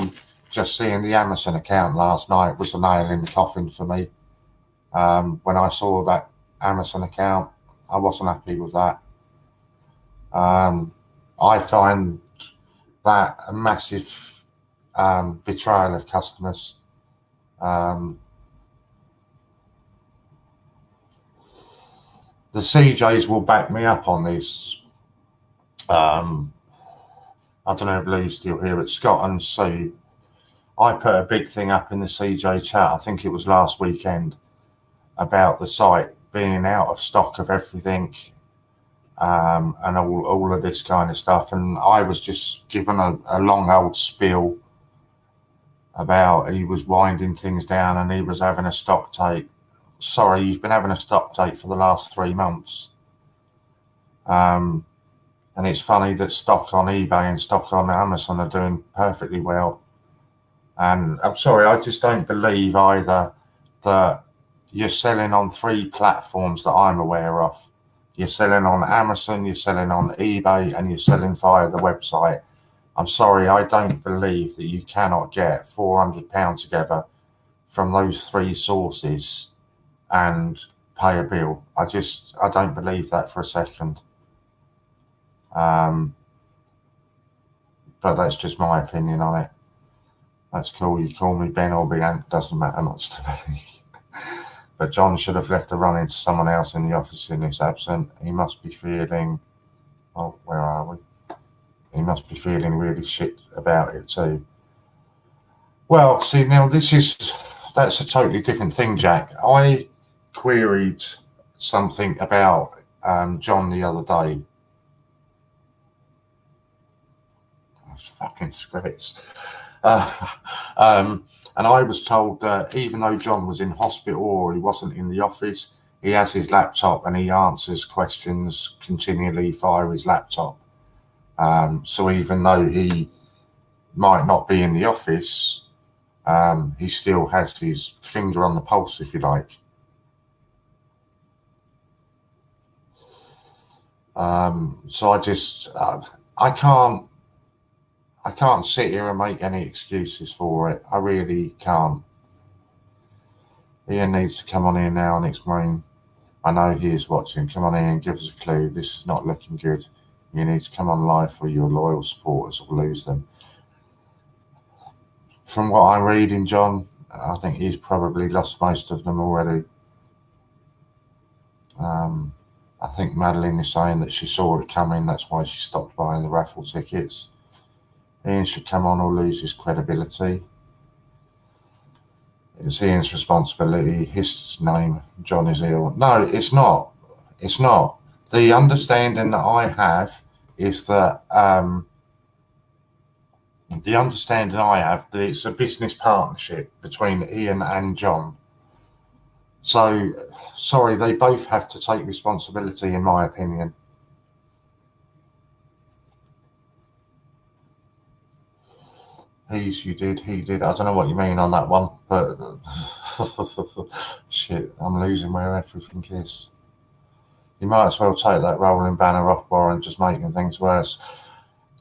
just seeing the Amazon account last night was a nail in the coffin for me. When I saw that Amazon account, I wasn't happy with that. I find that a massive betrayal of customers. The CJs will back me up on this. I don't know if Lou's still here, but Scott and Sue, I put a big thing up in the CJ chat, I think it was last weekend, about the site being out of stock of everything, and all of this kind of stuff. And I was just given a long old spiel about he was winding things down and he was having a stock take. Sorry, you've been having a stock take for the last 3 months. And it's funny that stock on eBay and stock on Amazon are doing perfectly well. And I'm sorry, I just don't believe either that you're selling on 3 platforms that I'm aware of. You're selling on Amazon, you're selling on eBay, and you're selling via the website. I'm sorry, I don't believe that you cannot get £400 together from those 3 sources and pay a bill. I don't believe that for a second. But that's just my opinion on it. That's cool. You call me Ben or Biant, doesn't matter much to me. But John should have left the run into someone else in the office in his absence. He must be feeling, oh, where are we? He must be feeling really shit about it too. Well, see, now that's a totally different thing, Jack. I queried something about John the other day. Those fucking scripts. And I was told that even though John was in hospital or he wasn't in the office, he has his laptop and he answers questions continually via his laptop. So even though he might not be in the office, he still has his finger on the pulse, if you like. So I can't sit here and make any excuses for it. I really can't. Ian needs to come on here now and explain. I know he is watching. Come on in and give us a clue. This is not looking good. You need to come on live for your loyal supporters or lose them. From what I'm reading, John, I think he's probably lost most of them already. I think Madeline is saying that she saw it coming. That's why she stopped buying the raffle tickets. Ian should come on or lose his credibility. It's Ian's responsibility. His name, John, is ill. No, it's not. It's not. The understanding that I have is that the understanding I have that it's a business partnership between Ian and John. So, sorry, they both have to take responsibility, in my opinion. You did, he did. I don't know what you mean on that one, but shit, I'm losing where everything is. You might as well take that rolling banner off, Warren, just making things worse.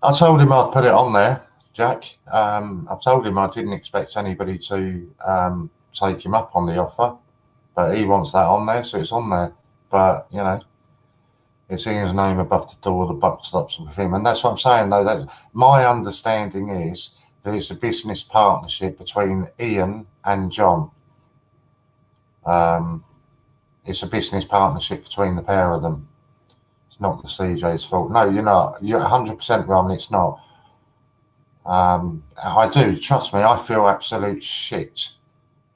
I told him I'd put it on there, Jack. I've told him I didn't expect anybody to take him up on the offer, but he wants that on there, so it's on there. But, you know, it's Ian's name above the door, the buck stops with him. And that's what I'm saying, though, that my understanding is that it's a business partnership between Ian and John. It's a business partnership between the pair of them. It's not the CJ's fault. No, you're not. You're 100% wrong. It's not. I do. Trust me, I feel absolute shit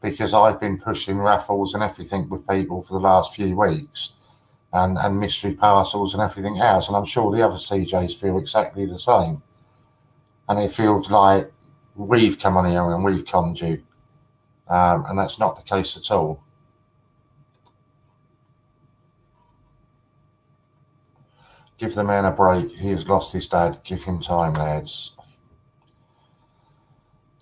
because I've been pushing raffles and everything with people for the last few weeks and mystery parcels and everything else. And I'm sure the other CJs feel exactly the same. And it feels like we've come on here and we've conned you. And that's not the case at all. Give the man a break. He has lost his dad. Give him time, lads.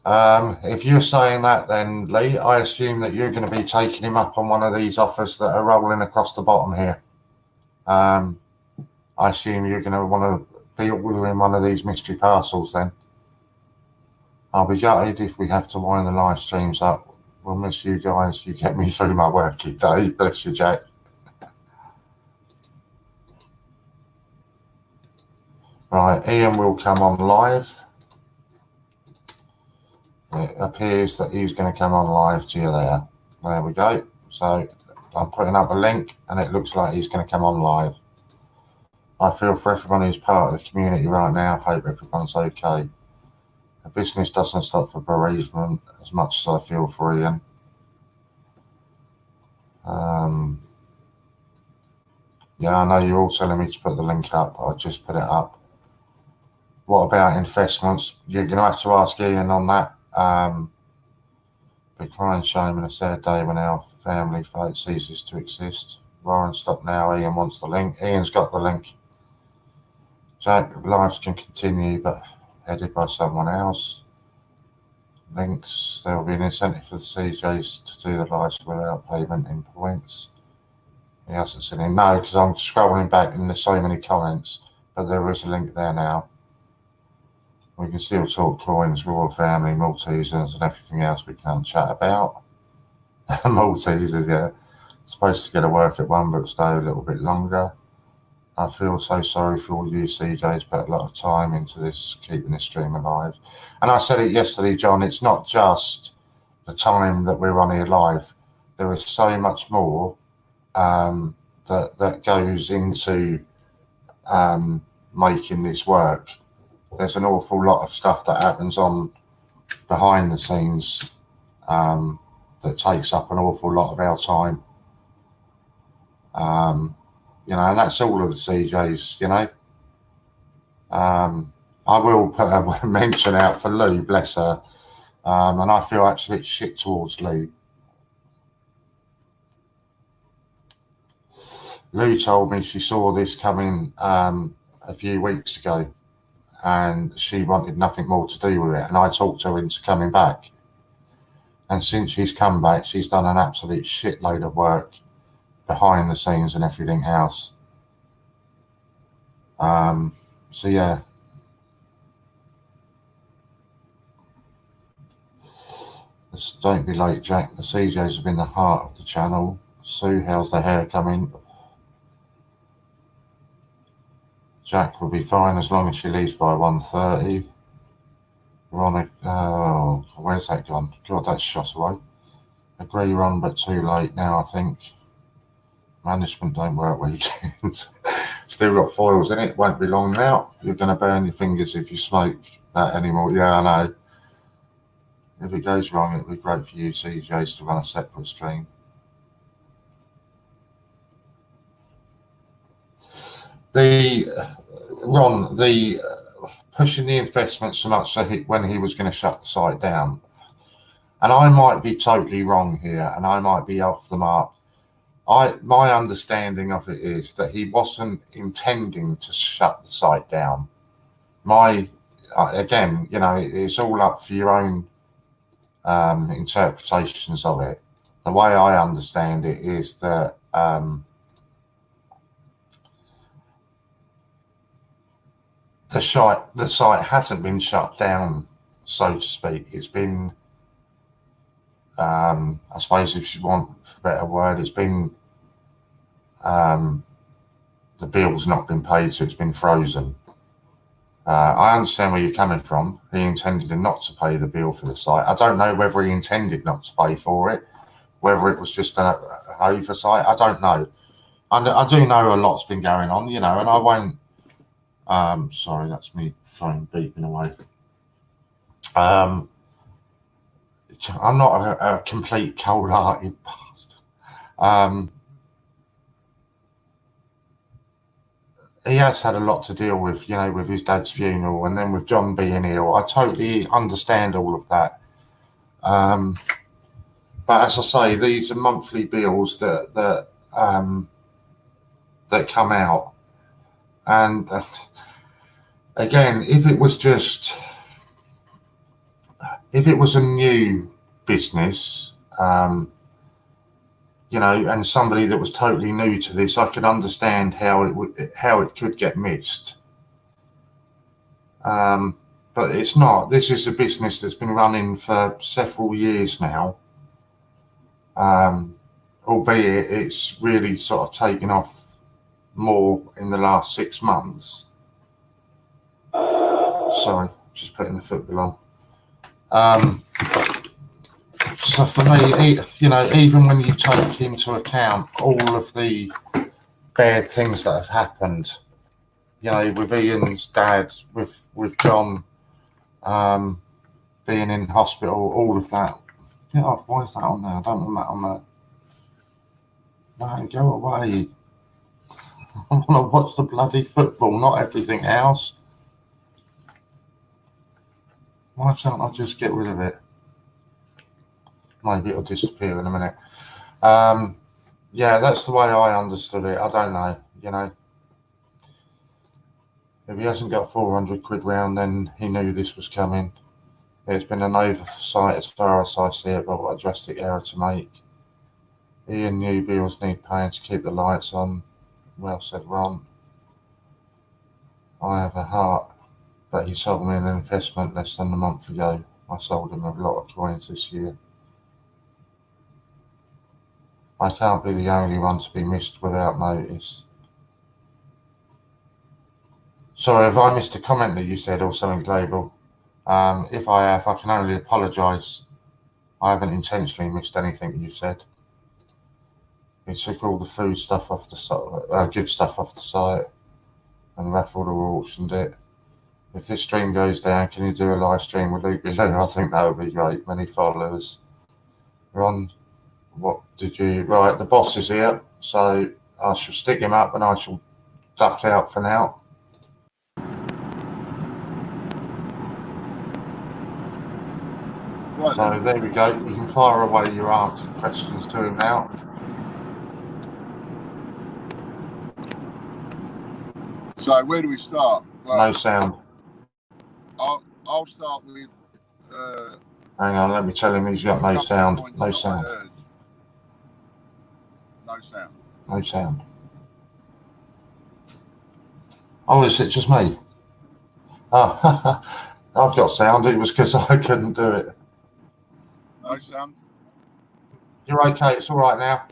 If you're saying that, then Lee, I assume that you're going to be taking him up on one of these offers that are rolling across the bottom here. I assume you're going to want to be ordering one of these mystery parcels then. I'll be gutted if we have to wind the live streams up. We'll miss you guys. You get me through my working day. Bless you, Jack. Right, Ian will come on live. It appears that he's going to come on live to you there. There we go. So I'm putting up a link and it looks like he's going to come on live. I feel for everyone who's part of the community right now. I hope everyone's okay. A business doesn't stop for bereavement as much as I feel for Ian. Yeah, I know you're all telling me to put the link up. I just put it up. What about investments? You're going to have to ask Ian on that. But crying shame and a sad day when our family fate ceases to exist. Warren, stop now. Ian wants the link. Ian's got the link. Jack, lives can continue, but headed by someone else. Links. There will be an incentive for the CJs to do the lives without payment in points. He hasn't seen it. No, because I'm scrolling back and there's so many comments, but there is a link there now. We can still talk coins, royal family, Maltesers, and everything else we can chat about. Maltesers, yeah. Supposed to get to work at 1, but stay a little bit longer. I feel so sorry for all you CJs, put a lot of time into this, keeping this stream alive. And I said it yesterday, John, it's not just the time that we're on here live. There is so much more that goes into making this work. There's an awful lot of stuff that happens on behind the scenes that takes up an awful lot of our time. You know, and that's all of the CJs, you know. I will put a mention out for Lou, bless her. And I feel absolute shit towards Lou. Lou told me she saw this coming a few weeks ago and she wanted nothing more to do with it. And I talked her into coming back. And since she's come back, she's done an absolute shitload of work behind the scenes and everything else. So yeah. Don't be late, Jack. The CJs have been the heart of the channel. Sue, how's the hair coming? Jack will be fine as long as she leaves by 1:30. Ron, oh, where's that gone? God, that's shot away. Agree, Ron, but too late now, I think. Management don't work weekends. Still got foils in it. Won't be long now. You're going to burn your fingers if you smoke that anymore. Yeah, I know. If it goes wrong, it'll be great for you CJs to run a separate stream. Ron, the pushing the investment so much so when he was going to shut the site down, and I might be totally wrong here, and I might be off the mark. My understanding of it is that he wasn't intending to shut the site down. Again, you know, it's all up for your own interpretations of it. The way I understand it is that the site hasn't been shut down, so to speak. It's been, I suppose, if you want a better word, it's been, the bill's not been paid, so it's been frozen. I understand where you're coming from. He intended not to pay the bill for the site. I don't know whether he intended not to pay for it, whether it was just an oversight. I don't know. I do know a lot's been going on, you know, and I won't. Sorry, that's me phone beeping away. I'm not a complete cold-hearted bastard. He has had a lot to deal with, you know, with his dad's funeral and then with John being ill. I totally understand all of that. But as I say, these are monthly bills that come out. And again, if it was a new business, you know, and somebody that was totally new to this, I could understand how it could get missed. But it's not. This is a business that's been running for several years now. Albeit it's really sort of taken off more in the last 6 months. Sorry, just putting the football on. So for me, you know, even when you take into account all of the bad things that have happened, you know, with Ian's dad, with John being in hospital, all of that. Get off! Why is that on there? I don't want that on there. No, go away. I want to watch the bloody football, not everything else. Why can't I just get rid of it? Maybe it'll disappear in a minute. Yeah, that's the way I understood it. I don't know, you know. If he hasn't got 400 quid round, then he knew this was coming. It's been an oversight as far as I see it, but what a drastic error to make. Ian knew bills need paying to keep the lights on. Well said, Ron. I have a heart, but he sold me an investment less than a month ago. I sold him a lot of coins this year. I can't be the only one to be missed without notice. Sorry, have I missed a comment that you said or something, Global? If I have, I can only apologise. I haven't intentionally missed anything you said. He took all the food stuff off the site, good stuff off the site, and raffled or auctioned it. If this stream goes down, can you do a live stream with Luke below? I think that would be great. Many followers. Ron, what did you... Right, the boss is here, so I shall stick him up and I shall duck out for now. Right, so there we go. You can fire away your answered questions to him now. So where do we start? Well, no sound. I'll start with... hang on, let me tell him he's got no sound. No sound. No sound. No sound. Oh, is it just me? Oh, I've got sound. It was because I couldn't do it. No sound. You're okay. It's all right now.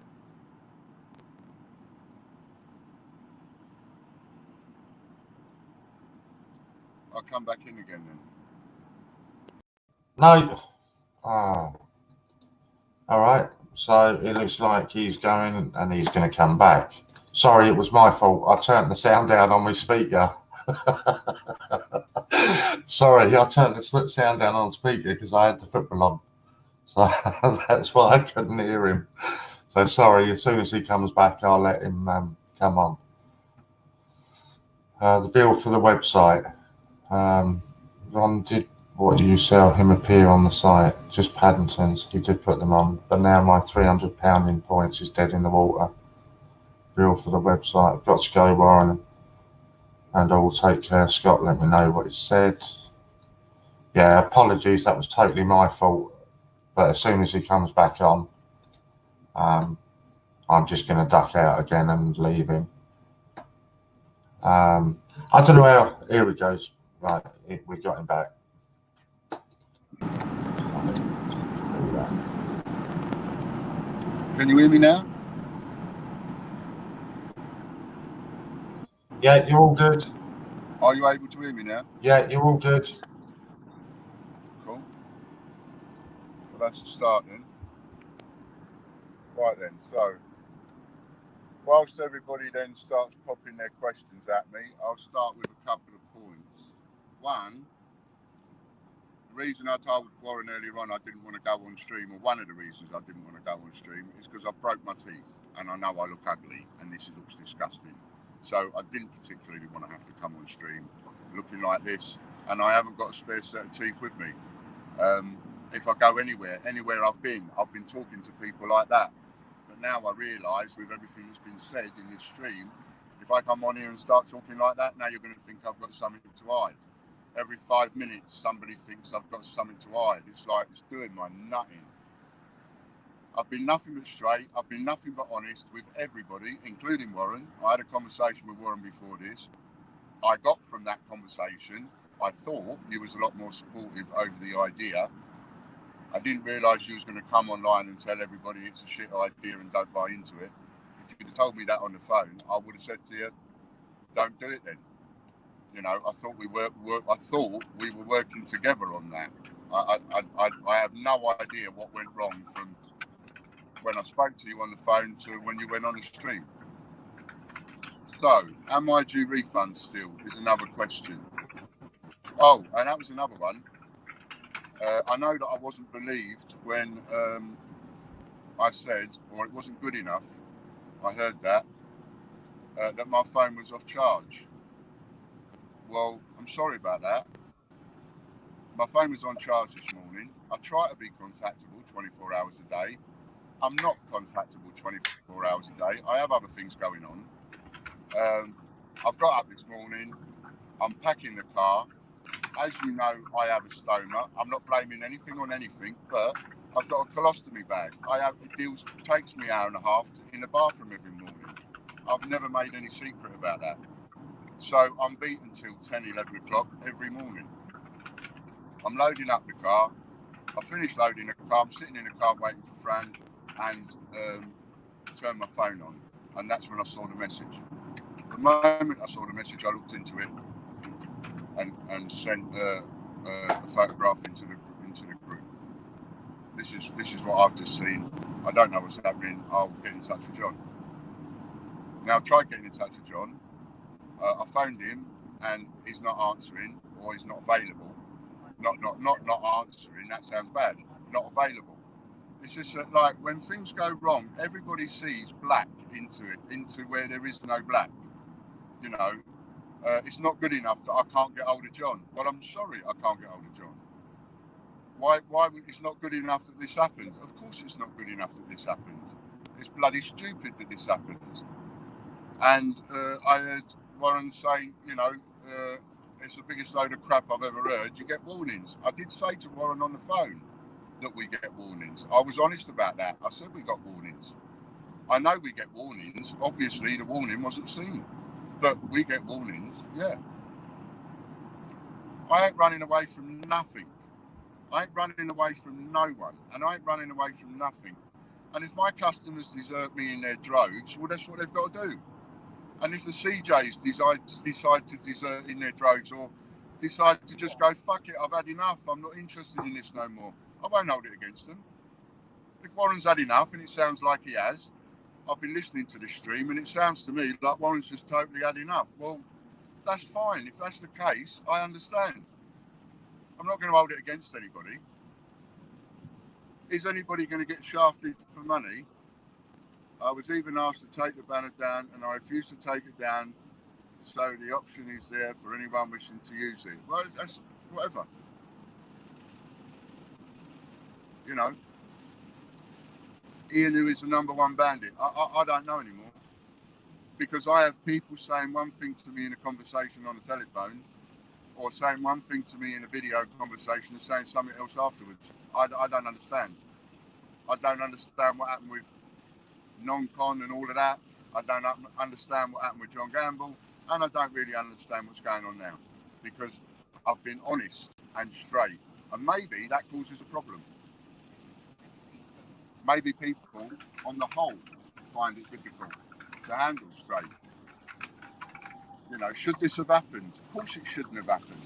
I'll come back in again then. No. Oh. All right. So it looks like he's going and he's going to come back. Sorry, it was my fault. I turned the sound down on my speaker. Sorry, I turned the sound down on the speaker because I had the football on. So that's why I couldn't hear him. So sorry, as soon as he comes back, I'll let him come on. The bill for the website. Ron did what you sell him appear on the site, just Paddington's. He did put them on, but now my £300 in points is dead in the water. Bill for the website. I've got to go, Warren, and I will take care. Scott, let me know what he said. Yeah, apologies, that was totally my fault. But as soon as he comes back on, I'm just going to duck out again and leave him. I don't know how. Here he goes. Right, we got him back. Can you hear me now? Yeah, you're all good. Are you able to hear me now? Yeah, you're all good. Cool. Well, that's a start then. Right then, so whilst everybody then starts popping their questions at me, I'll start with a couple of points. One, the reason I told Warren earlier on I didn't want to go on stream, or one of the reasons I didn't want to go on stream, is because I broke my teeth and I know I look ugly and this looks disgusting. So I didn't particularly want to have to come on stream looking like this, and I haven't got a spare set of teeth with me. If I go anywhere I've been talking to people like that. But now I realise, with everything that's been said in this stream, if I come on here and start talking like that, now you're going to think I've got something to hide. Every 5 minutes, somebody thinks I've got something to hide. It's like it's doing my nutting. I've been nothing but straight. I've been nothing but honest with everybody, including Warren. I had a conversation with Warren before this. I got from that conversation, I thought he was a lot more supportive over the idea. I didn't realise you was going to come online and tell everybody it's a shit idea and don't buy into it. If you'd have told me that on the phone, I would have said to you, don't do it then. You know, I thought we were working together on that. I have no idea what went wrong from when I spoke to you on the phone to when you went on the stream. So, am I due refunds still? Is another question. Oh, and that was another one. I know that I wasn't believed when I said, or it wasn't good enough, I heard that my phone was off charge. Well, I'm sorry about that. My phone was on charge this morning. I try to be contactable 24 hours a day. I'm not contactable 24 hours a day. I have other things going on. I've got up this morning. I'm packing the car. As you know, I have a stoma. I'm not blaming anything on anything, but I've got a colostomy bag. It takes me an hour and a half in the bathroom every morning. I've never made any secret about that. So I'm beaten till 10, 11 o'clock every morning. I'm loading up the car. I finished loading the car. I'm sitting in the car waiting for Fran and turned my phone on. And that's when I saw the message. The moment I saw the message, I looked into it and sent a photograph into the group. This is what I've just seen. I don't know what's happening. I'll get in touch with John. Now I tried getting in touch with John. I phoned him and he's not answering, or he's not available. Not answering. That sounds bad. Not available. It's just that, like, when things go wrong, everybody sees black into where there is no black. You know, it's not good enough that I can't get hold of John. Well, I'm sorry I can't get hold of John. Why it's not good enough that this happened? Of course it's not good enough that this happened. It's bloody stupid that this happened. And I heard Warren say, you know, it's the biggest load of crap I've ever heard. You get warnings. I did say to Warren on the phone that we get warnings. I was honest about that. I said we got warnings. I know we get warnings. Obviously, the warning wasn't seen. But we get warnings, yeah. I ain't running away from nothing. I ain't running away from no one. And I ain't running away from nothing. And if my customers desert me in their droves, well, that's what they've got to do. And if the CJs decide to desert in their droves, or decide to just go, fuck it, I've had enough, I'm not interested in this no more, I won't hold it against them. If Warren's had enough, and it sounds like he has, I've been listening to this stream, and it sounds to me like Warren's just totally had enough. Well, that's fine. If that's the case, I understand. I'm not going to hold it against anybody. Is anybody going to get shafted for money? I was even asked to take the banner down, and I refused to take it down So the option is there for anyone wishing to use it. Well, that's whatever. You know, Ian, who is the #1 bandit, I don't know anymore. Because I have people saying one thing to me in a conversation on the telephone, or saying one thing to me in a video conversation and saying something else afterwards. I don't understand. I don't understand what happened with non-con and all of that. I don't understand what happened with John Gamble, and I don't really understand what's going on now, because I've been honest and straight, and maybe that causes a problem. Maybe people, on the whole, find it difficult to handle straight. You know, should this have happened? Of course it shouldn't have happened.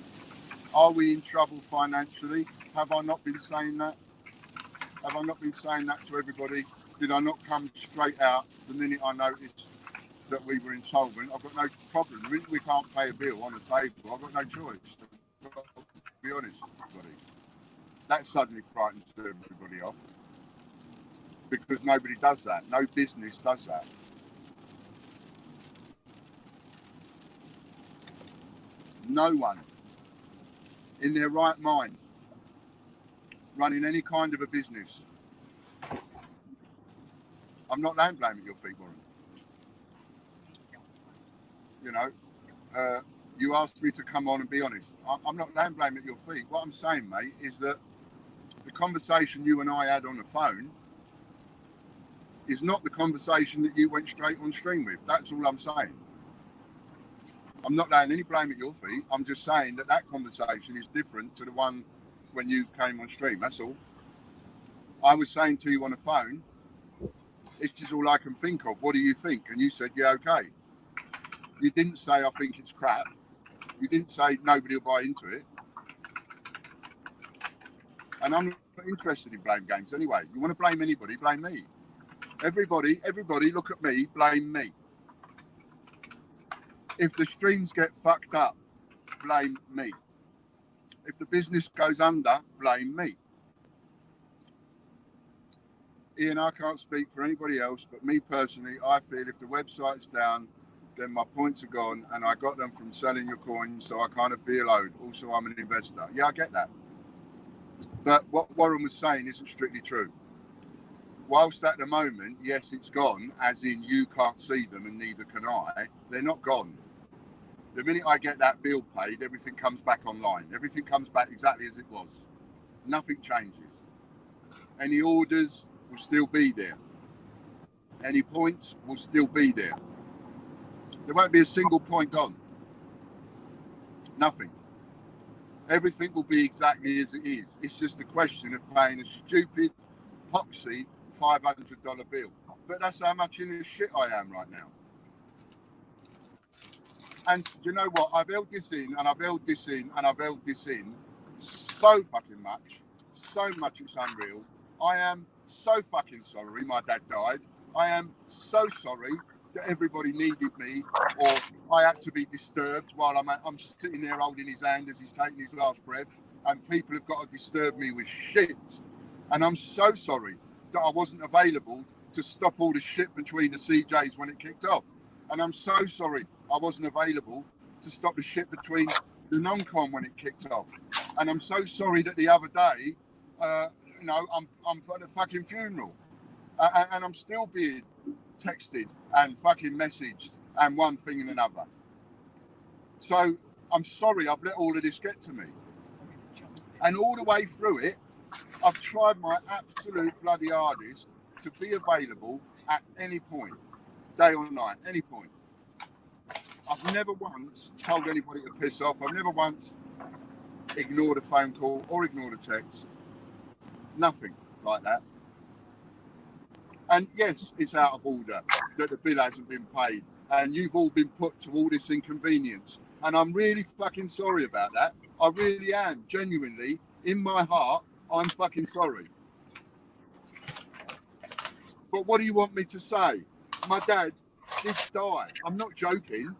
Are we in trouble financially? Have I not been saying that? Have I not been saying that to everybody? Did I not come straight out the minute I noticed that we were insolvent? I've got no problem. The minute we can't pay a bill on the table, I've got no choice. I've got to be honest with everybody. That suddenly frightens everybody off, because nobody does that. No business does that. No one in their right mind running any kind of a business. I'm not laying blame at your feet, Warren. You know, you asked me to come on and be honest. I'm not laying blame at your feet. What I'm saying, mate, is that the conversation you and I had on the phone is not the conversation that you went straight on stream with. That's all I'm saying. I'm not laying any blame at your feet. I'm just saying that that conversation is different to the one when you came on stream. That's all. I was saying to you on the phone, this is all I can think of. What do you think? And you said, yeah, okay. You didn't say, I think it's crap. You didn't say nobody will buy into it. And I'm not interested in blame games anyway. You want to blame anybody, blame me. Everybody, look at me, blame me. If the streams get fucked up, blame me. If the business goes under, blame me. Ian, I can't speak for anybody else, but me personally, I feel if the website's down, then my points are gone, and I got them from selling your coins, so I kind of feel owed. Also, I'm an investor. Yeah, I get that. But what Warren was saying isn't strictly true. Whilst at the moment, yes, it's gone, as in you can't see them and neither can I, they're not gone. The minute I get that bill paid, everything comes back online. Everything comes back exactly as it was. Nothing changes. Any orders will still be there. Any points will still be there. There won't be a single point gone. Nothing. Everything will be exactly as it is. It's just a question of paying a stupid, poxy $500 bill. But that's how much in the shit I am right now. And you know what? I've held this in, and I've held this in, and I've held this in so fucking much. So much it's unreal. I am so fucking sorry my dad died. I am so sorry that everybody needed me, or I had to be disturbed while I'm sitting there holding his hand as he's taking his last breath, and people have got to disturb me with shit. And I'm so sorry that I wasn't available to stop all the shit between the CJs when it kicked off. And I'm so sorry I wasn't available to stop the shit between the non-con when it kicked off. And I'm so sorry that the other day, you know, I'm at a fucking funeral, and I'm still being texted and fucking messaged and one thing and another. So I'm sorry I've let all of this get to me. And all the way through it, I've tried my absolute bloody hardest to be available at any point, day or night, any point. I've never once told anybody to piss off. I've never once ignored a phone call or ignored a text. Nothing like that. And yes, it's out of order that the bill hasn't been paid, and you've all been put to all this inconvenience. And I'm really fucking sorry about that. I really am. Genuinely, in my heart, I'm fucking sorry. But what do you want me to say? My dad did die. I'm not joking.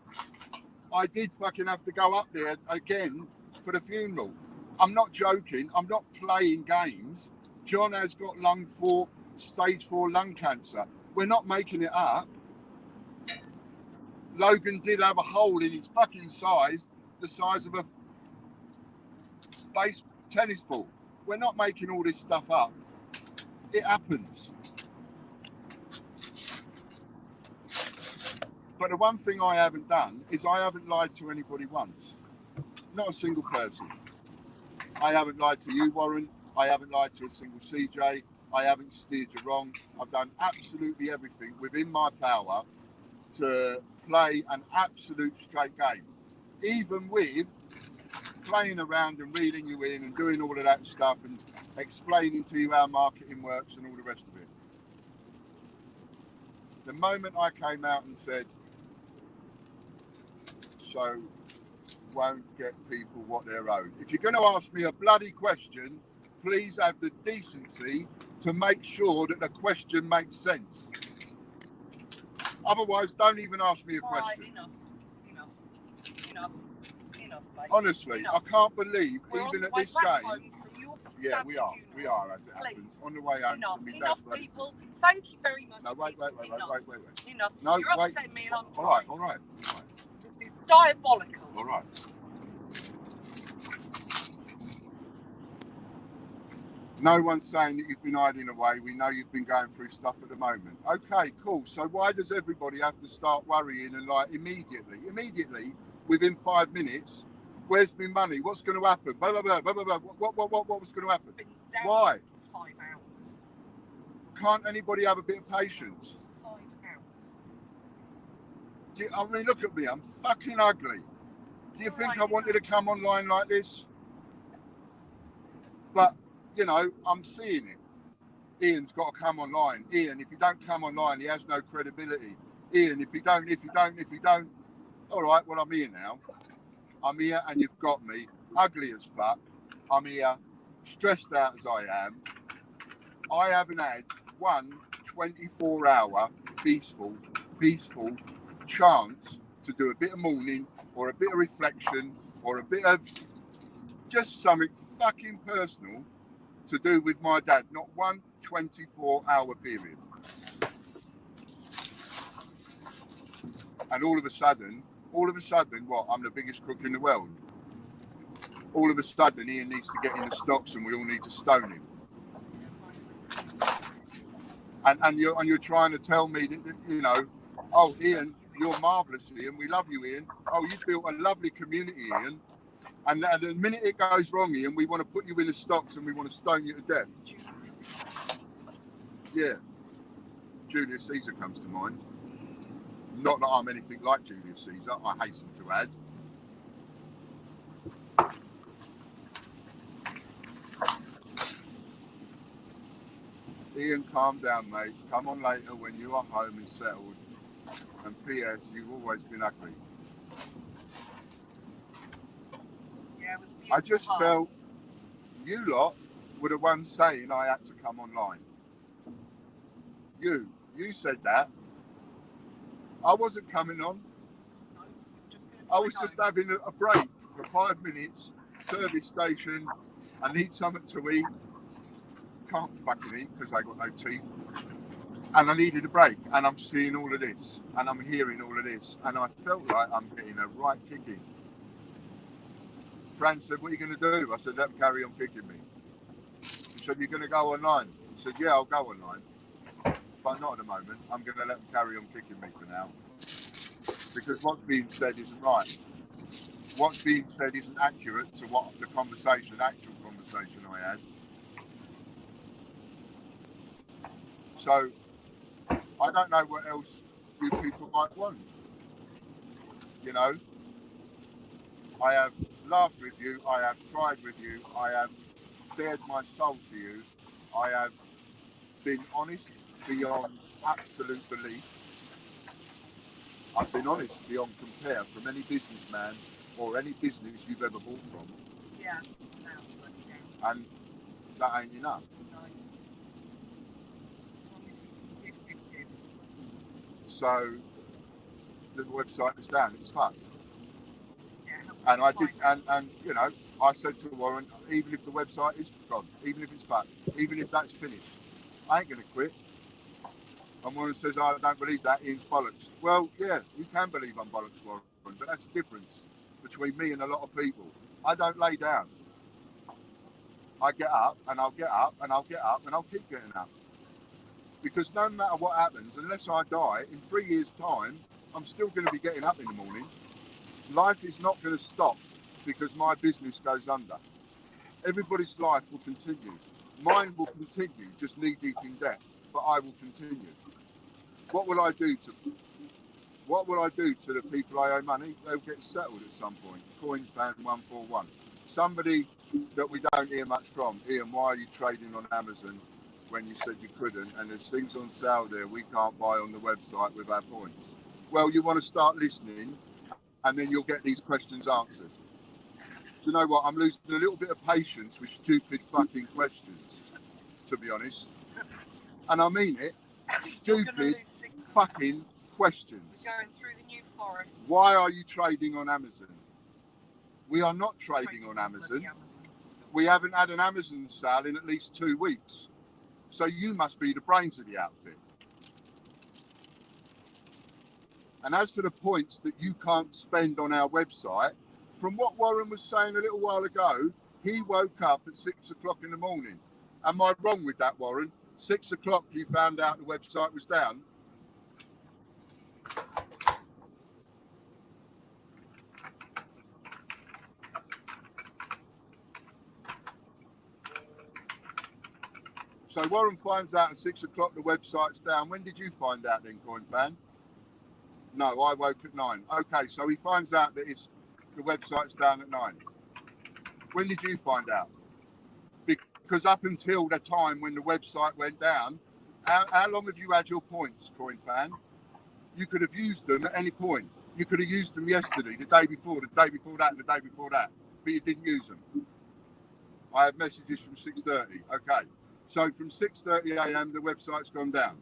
I did fucking have to go up there again for the funeral. I'm not joking. I'm not playing games. John has got stage 4 lung cancer. We're not making it up. Logan did have a hole in his fucking size, the size of a base tennis ball. We're not making all this stuff up. It happens. But the one thing I haven't done is I haven't lied to anybody once. Not a single person. I haven't lied to you, Warren. I haven't lied to a single CJ. I haven't steered you wrong. I've done absolutely everything within my power to play an absolute straight game. Even with playing around and reeling you in and doing all of that stuff and explaining to you how marketing works and all the rest of it. The moment I came out and said, so won't get people what they're owed. If you're going to ask me a bloody question, please have the decency to make sure that the question makes sense. Otherwise, don't even ask me a question. Enough, mate. Honestly, enough. I can't believe, We're even on at the way this back game. home from your Yeah, dad's we are, funeral. as it happens. Please. On the way home Enough, from me enough, dad's people. wedding. Thank you very much. No, wait. Enough. No, You're wait. upsetting me and I'm All right. trying. This is diabolical. All right. No one's saying that you've been hiding away. We know you've been going through stuff at the moment. Okay, cool. So why does everybody have to start worrying and like immediately, within 5 minutes, where's my money? What's going to happen? Blah, blah, blah, blah, blah, blah. What was going to happen? Been down Why? 5 hours. Can't anybody have a bit of patience? 5 hours. I mean, look at me. I'm fucking ugly. Do you think I wanted to come online like this? But, you know, I'm seeing it. Ian's got to come online. Ian, if you don't come online, he has no credibility. Ian, if you don't. All right, well, I'm here now. I'm here and you've got me. Ugly as fuck. I'm here, stressed out as I am. I haven't had one 24-hour peaceful chance to do a bit of mourning or a bit of reflection or a bit of just something fucking personal to do with my dad. Not one 24-hour period. And all of a sudden, what? I'm the biggest crook in the world. All of a sudden, Ian needs to get in the stocks and we all need to stone him. And you're trying to tell me that, you know, oh, Ian, you're marvellous, Ian. We love you, Ian. Oh, you've built a lovely community, Ian. And the minute it goes wrong, Ian, we want to put you in the stocks and we want to stone you to death. Yeah. Julius Caesar comes to mind. Not that I'm anything like Julius Caesar, I hasten to add. Ian, calm down, mate. Come on later when you are home and settled. And P.S., you've always been ugly. Yeah, I just felt you lot were the ones saying I had to come online. You said that. I wasn't coming on. No, I was just having a break for 5 minutes. Service station. I need something to eat. Can't fucking eat because I got no teeth. And I needed a break. And I'm seeing all of this. And I'm hearing all of this. And I felt like I'm getting a right kicking. Fran said, what are you going to do? I said, let them carry on kicking me. He said, you're going to go online? I said, yeah, I'll go online. But not at the moment. I'm going to let them carry on kicking me for now. Because what's being said isn't right. What's being said isn't accurate to what the actual conversation I had. So, I don't know what else you people might want. You know, I have laughed with you, I have cried with you, I have bared my soul to you, I have been honest beyond absolute belief. I've been honest beyond compare from any businessman or any business you've ever bought from. Yeah, no, and that ain't enough. No. So the website is down, it's fucked. Yeah, and I did, and you know, I said to Warren, even if the website is gone, even if it's fucked, even if that's finished, I ain't gonna quit. And Warren says, I don't believe that, Ian's bollocks. Well, yeah, you can believe I'm bollocks, Warren, but that's the difference between me and a lot of people. I don't lay down. I get up and I'll get up and I'll get up and I'll keep getting up. Because no matter what happens, unless I die, in 3 years' time, I'm still going to be getting up in the morning. Life is not going to stop because my business goes under. Everybody's life will continue. Mine will continue, just knee-deep in debt, but I will continue. What will I do to the people I owe money? They'll get settled at some point. Coin fan 141. Somebody that we don't hear much from. Ian, why are you trading on Amazon when you said you couldn't? And there's things on sale there we can't buy on the website with our points. Well, you want to start listening, and then you'll get these questions answered. Do you know what? I'm losing a little bit of patience with stupid fucking questions, to be honest. And I mean it. Stupid fucking questions. We're going through the New Forest. Why are you trading on Amazon? We are not trading on Amazon. We haven't had an Amazon sale in at least 2 weeks. So you must be the brains of the outfit. And as for the points that you can't spend on our website, from what Warren was saying a little while ago, he woke up at 6 o'clock in the morning. Am I wrong with that, Warren? 6 o'clock you found out the website was down? So Warren finds out at 6 o'clock the website's down. When did you find out then, Coin Fan? No, I woke at 9. Okay, so he finds out that the website's down at 9. When did you find out? Because up until the time when the website went down, how long have you had your points, Coin Fan? You could have used them at any point. You could have used them yesterday, the day before that, and the day before that, but you didn't use them. I have messages from 6:30. Okay, so from 6:30 a.m. the website's gone down.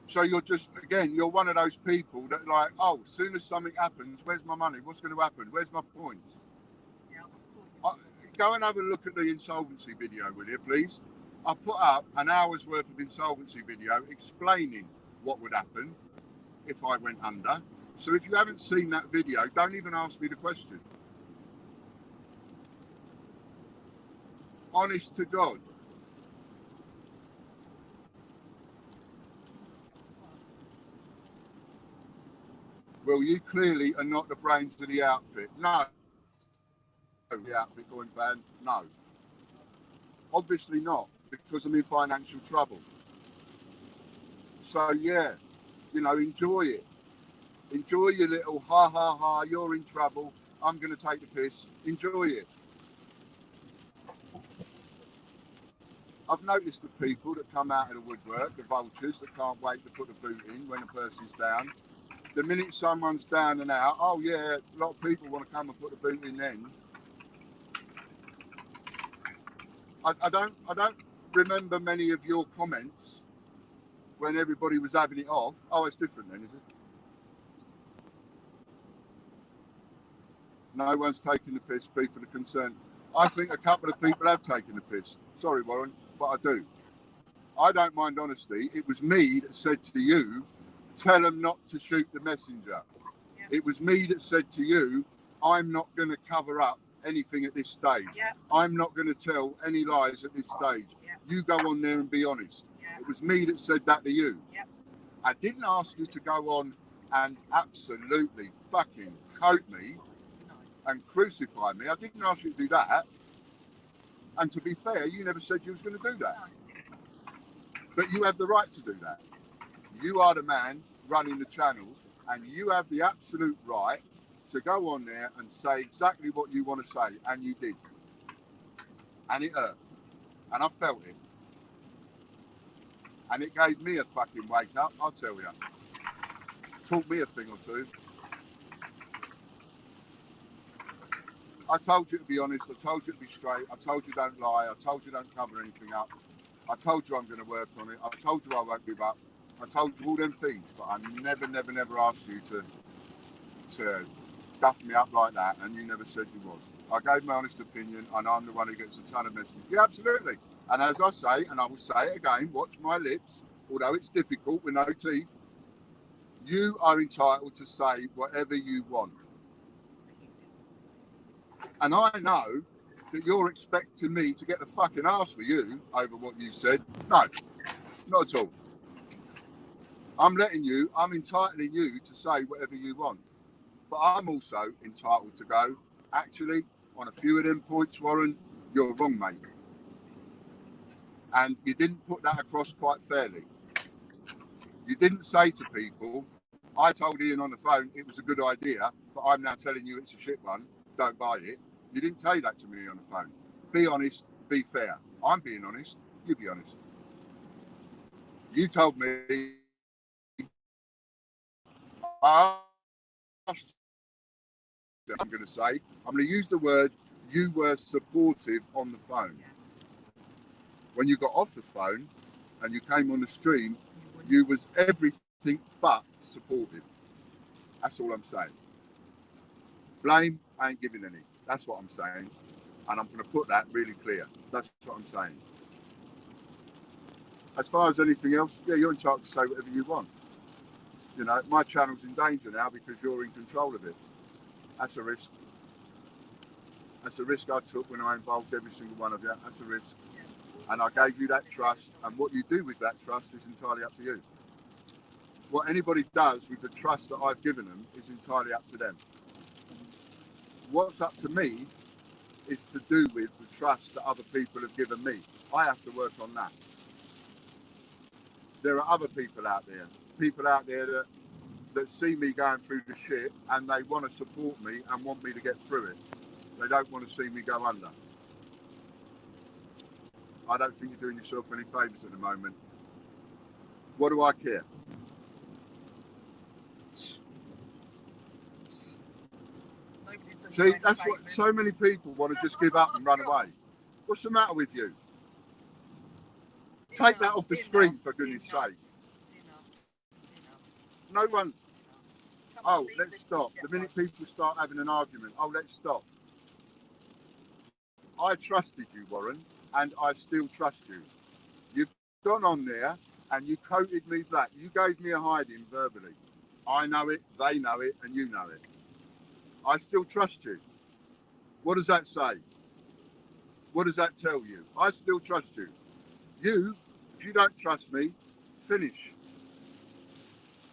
So you're just, again, you're one of those people that like, oh, as soon as something happens, where's my money? What's going to happen? Where's my points? Go and have a look at the insolvency video, will you, please? I put up an hour's worth of insolvency video explaining what would happen if I went under. So if you haven't seen that video, don't even ask me the question. Honest to God. Well, you clearly are not the brains of the outfit. No. The outfit, Coin Fan, no. Obviously not, because I'm in financial trouble. So yeah, you know, enjoy it. Enjoy your little ha ha ha, you're in trouble, I'm going to take the piss. Enjoy it. I've noticed the people that come out of the woodwork, the vultures that can't wait to put the boot in when a person's down. The minute someone's down and out, oh yeah, a lot of people want to come and put the boot in then. I don't remember many of your comments when everybody was having it off. Oh, it's different then, is it? No one's taking the piss, people are concerned. I think a couple of people have taken the piss. Sorry, Warren, but I do. I don't mind honesty. It was me that said to you, tell them not to shoot the messenger. Yeah. It was me that said to you, I'm not going to cover up anything at this stage. Yeah. I'm not going to tell any lies at this stage. Yeah. You go on there and be honest. Yeah. It was me that said that to you. Yeah. I didn't ask you to go on and absolutely fucking coat me and crucify me. I didn't ask you to do that. And to be fair, you never said you was going to do that. But you have the right to do that. You are the man running the channel, and you have the absolute right to go on there and say exactly what you want to say, and you did. And it hurt. And I felt it. And it gave me a fucking wake up, I'll tell you. Taught me a thing or two. I told you to be honest, I told you to be straight, I told you don't lie, I told you don't cover anything up. I told you I'm going to work on it, I told you I won't give up. I told you all them things, but I never asked you to duff me up like that, and you never said you was. I gave my honest opinion, and I'm the one who gets a ton of messages. Yeah, absolutely. And as I say, and I will say it again, watch my lips, although it's difficult with no teeth, you are entitled to say whatever you want. And I know that you're expecting me to get the fucking arse with you over what you said. No, not at all. I'm entitling you to say whatever you want. But I'm also entitled to go, actually, on a few of them points, Warren, you're wrong, mate. And you didn't put that across quite fairly. You didn't say to people, I told Ian on the phone it was a good idea, but I'm now telling you it's a shit one, don't buy it. You didn't say that to me on the phone. Be honest, be fair. I'm being honest, you be honest. You told me, I'm going to say, I'm going to use the word, you were supportive on the phone. Yes. When you got off the phone and you came on the stream, you was everything but supportive. That's all I'm saying. Blame, I ain't giving any. That's what I'm saying. And I'm going to put that really clear. That's what I'm saying. As far as anything else, yeah, you're entitled to say whatever you want. You know, my channel's in danger now because you're in control of it. That's a risk. That's a risk I took when I involved every single one of you. That's a risk. And I gave you that trust. And what you do with that trust is entirely up to you. What anybody does with the trust that I've given them is entirely up to them. What's up to me is to do with the trust that other people have given me. I have to work on that. There are other people out there that see me going through the shit and they want to support me and want me to get through it. They don't want to see me go under. I don't think you're doing yourself any favours at the moment. What do I care? See, that's what so many people want to just give up and run away. What's the matter with you? Take that off the screen, for goodness sake. No one. Oh, let's stop. The minute people start having an argument, oh, let's stop. I trusted you, Warren, and I still trust you. You've gone on there and you coated me black. You gave me a hiding verbally. I know it, they know it, and you know it. I still trust you. What does that say? What does that tell you? I still trust you. You, if you don't trust me, finish.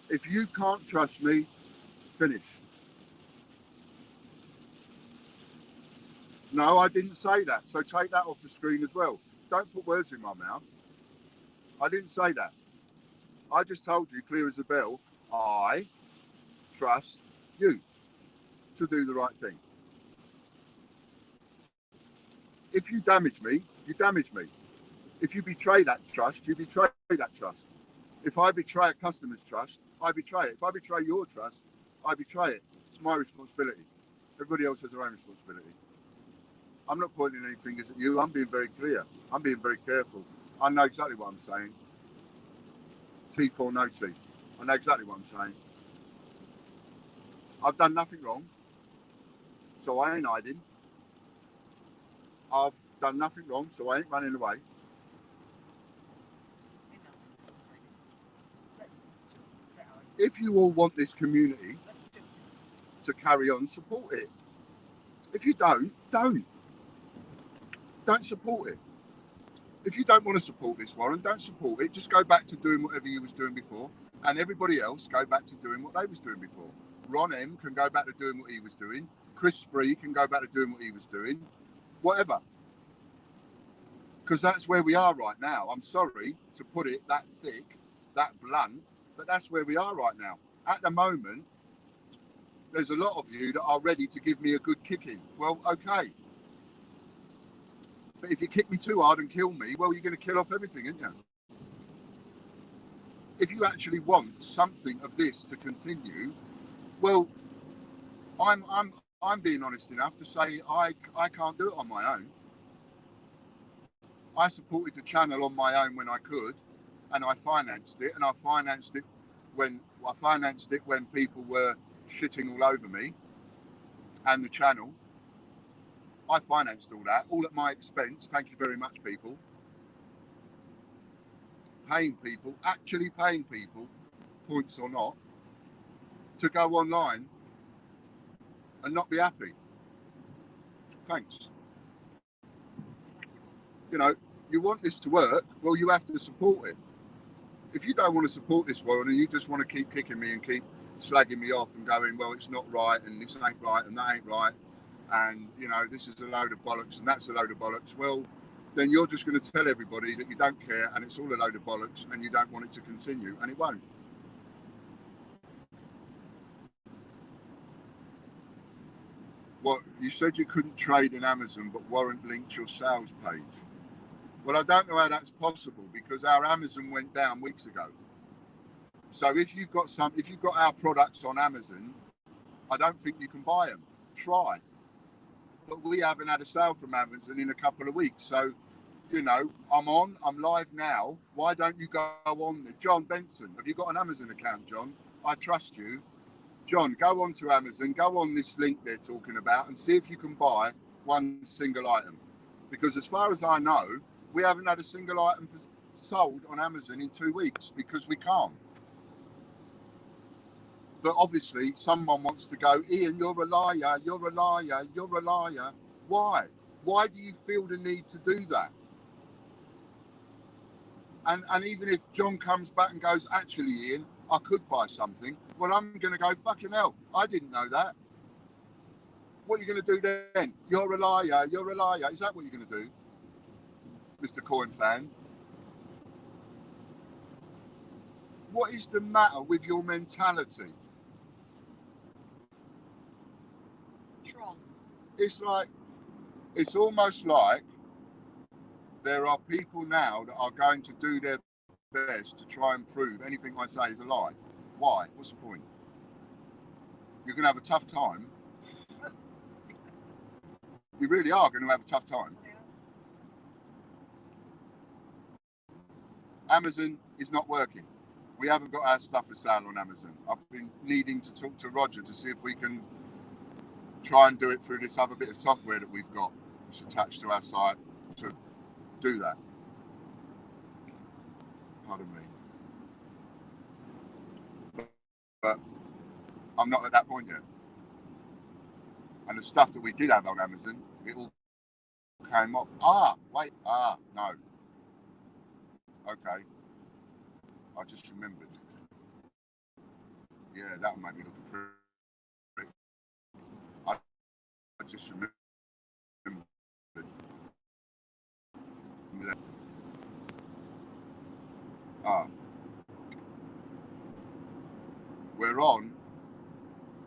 If you can't trust me, finish. No, I didn't say that. So take that off the screen as well. Don't put words in my mouth. I didn't say that. I just told you, clear as a bell, I trust you to do the right thing. If you damage me, you damage me. If you betray that trust, you betray that trust. If I betray a customer's trust, I betray it. If I betray your trust, I betray it. It's my responsibility. Everybody else has their own responsibility. I'm not pointing any fingers at you. I'm being very clear. I'm being very careful. I know exactly what I'm saying. Teeth or no teeth. I know exactly what I'm saying. I've done nothing wrong, so I ain't hiding. I've done nothing wrong, so I ain't running away. If you all want this community to carry on, support it. If you don't support it. If you don't want to support this, Warren, don't support it. Just go back to doing whatever you was doing before, and everybody else go back to doing what they was doing before. Ron M can go back to doing what he was doing. Chris Spree can go back to doing what he was doing. Whatever. Because that's where we are right now. I'm sorry to put it that thick, that blunt, but that's where we are right now. At the moment, there's a lot of you that are ready to give me a good kicking. Well, okay. But if you kick me too hard and kill me, well, you're going to kill off everything, aren't you? If you actually want something of this to continue, well, I'm being honest enough to say I can't do it on my own. I supported the channel on my own when I could, and I financed it, when people were shitting all over me and the channel. I financed all that, all at my expense. Thank you very much, people. Paying people, actually paying people, points or not, to go online and not be happy. Thanks. You know, you want this to work, well, you have to support it. If you don't want to support this one and you just want to keep kicking me and keep slagging me off and going, well, it's not right and this ain't right and that ain't right and, you know, this is a load of bollocks and that's a load of bollocks, well, then you're just going to tell everybody that you don't care and it's all a load of bollocks and you don't want it to continue, and it won't. What, you said you couldn't trade in Amazon but Warrant linked your sales page. Well, I don't know how that's possible because our Amazon went down weeks ago. So if you've got our products on Amazon, I don't think you can buy them. Try. But we haven't had a sale from Amazon in a couple of weeks. So, you know, I'm live now. Why don't you go on there? John Benson, have you got an Amazon account, John? I trust you. John, go on to Amazon, go on this link they're talking about and see if you can buy one single item. Because as far as I know, we haven't had a single item sold on Amazon in 2 weeks because we can't. But obviously, someone wants to go, Ian, you're a liar, you're a liar, you're a liar. Why? Why do you feel the need to do that? And even if John comes back and goes, actually, Ian, I could buy something, well, I'm going to go, fucking hell, I didn't know that. What are you going to do then? You're a liar, you're a liar. Is that what you're going to do, Mr. Coin fan? What is the matter with your mentality? Troll. It's almost like there are people now that are going to do their best to try and prove anything I say is a lie. Why? What's the point? You're going to have a tough time. You really are going to have a tough time. Amazon is not working. We haven't got our stuff for sale on Amazon. I've been needing to talk to Roger to see if we can try and do it through this other bit of software that we've got that's attached to our site to do that. Pardon me. But I'm not at that point yet. And the stuff that we did have on Amazon, it all came off. No. Okay. I just remembered. Yeah, that'll make me look a prick. I just remembered. We're on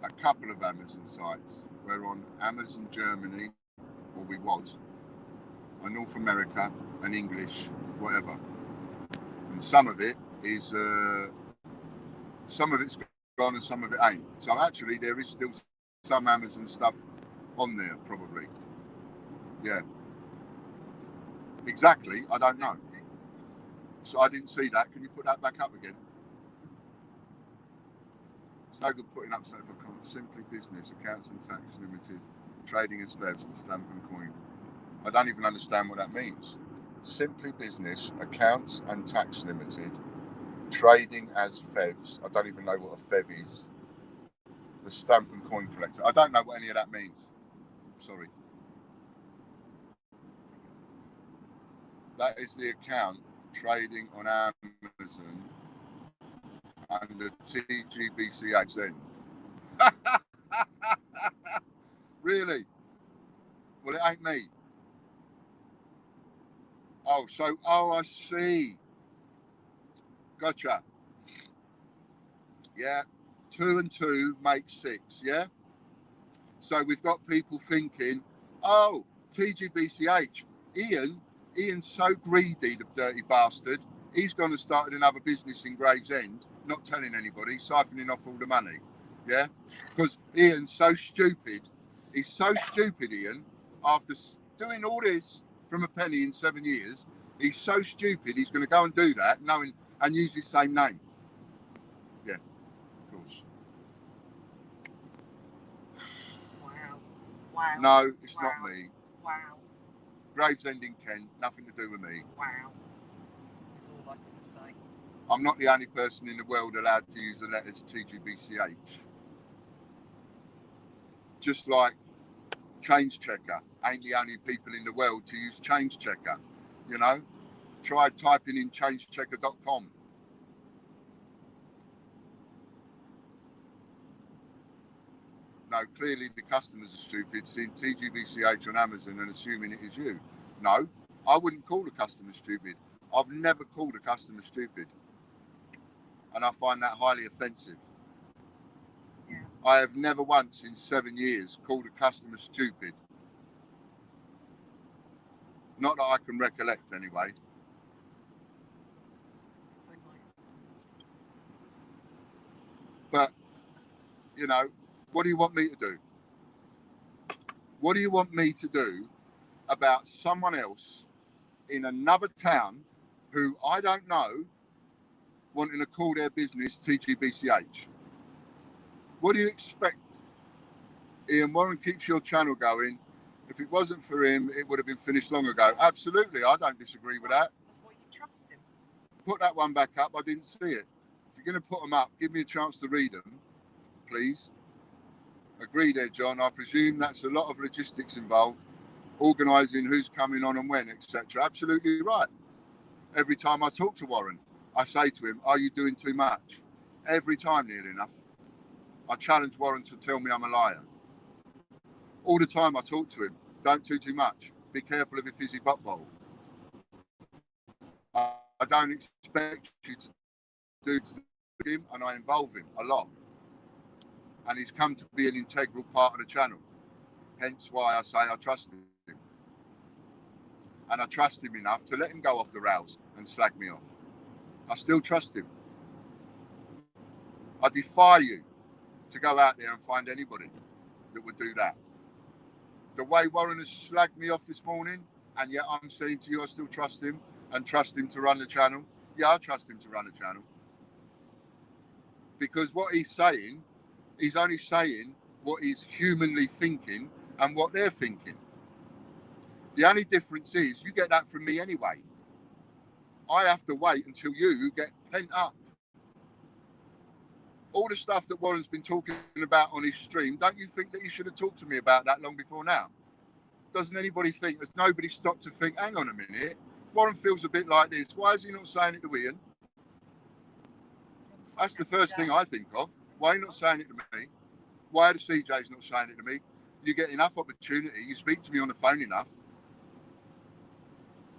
a couple of Amazon sites. We're on Amazon Germany, or we was, and North America, and English, whatever. And some of it's gone and some of it ain't. So actually there is still some Amazon stuff on there, probably. Yeah. Exactly, I don't know. So I didn't see that. Can you put that back up again? It's no good putting up something for Simply Business, Accounts and Tax Limited, trading as FEVs, the stamp and coin. I don't even understand what that means. Simply Business, Accounts and Tax Limited, trading as FEVs. I don't even know what a FEV is. The stamp and coin collector. I don't know what any of that means. Sorry. That is the account trading on Amazon under TGBCH end. Really? Well, it ain't me. Oh, I see. Gotcha. Yeah. 2 and 2 makes 6, yeah? So we've got people thinking, oh, TGBCH, Ian's so greedy, the dirty bastard, he's gone and started another business in Gravesend, not telling anybody, siphoning off all the money, yeah? Because Ian's so stupid. He's so stupid, Ian, after doing all this from a penny in 7 years, he's so stupid, he's going to go and do that, knowing, and use his same name. Yeah, of course. Wow. No, it's not me. Wow. Gravesend in Kent, nothing to do with me. Wow. That's all I can say. I'm not the only person in the world allowed to use the letters TGBCH. Just like Change Checker ain't the only people in the world to use Change Checker. You know, try typing in changechecker.com. No, clearly the customers are stupid seeing TGBCH on Amazon and assuming it is you. No, I wouldn't call a customer stupid. I've never called a customer stupid. And I find that highly offensive. Yeah. I have never once in 7 years called a customer stupid. Not that I can recollect anyway. But, you know, what do you want me to do? What do you want me to do about someone else in another town who I don't know wanting to call their business TGBCH? What do you expect? Ian Warren keeps your channel going. If it wasn't for him, it would have been finished long ago. Absolutely, I don't disagree with that. That's why you trust him. Put that one back up. I didn't see it. If you're going to put them up, give me a chance to read them, please. Agree there, John. I presume that's a lot of logistics involved, organising who's coming on and when, etc. Absolutely right. Every time I talk to Warren, I say to him, are you doing too much? Every time, nearly enough. I challenge Warren to tell me I'm a liar. All the time I talk to him, don't do too much. Be careful of your fizzy butt bowl. I don't expect you to do to him, and I involve him a lot. And he's come to be an integral part of the channel. Hence why I say I trust him. And I trust him enough to let him go off the rails and slag me off. I still trust him. I defy you to go out there and find anybody that would do that. The way Warren has slagged me off this morning, and yet I'm saying to you I still trust him and trust him to run the channel. Yeah, I trust him to run the channel. Because what he's saying, he's only saying what he's humanly thinking and what they're thinking. The only difference is you get that from me anyway. I have to wait until you get pent up. All the stuff that Warren's been talking about on his stream, don't you think that he should have talked to me about that long before now? Doesn't anybody think, there's nobody stopped to think, hang on a minute, Warren feels a bit like this, why is he not saying it to Ian? That's the first thing I think of. Why are you not saying it to me? Why are the CJs not saying it to me? You get enough opportunity, you speak to me on the phone enough.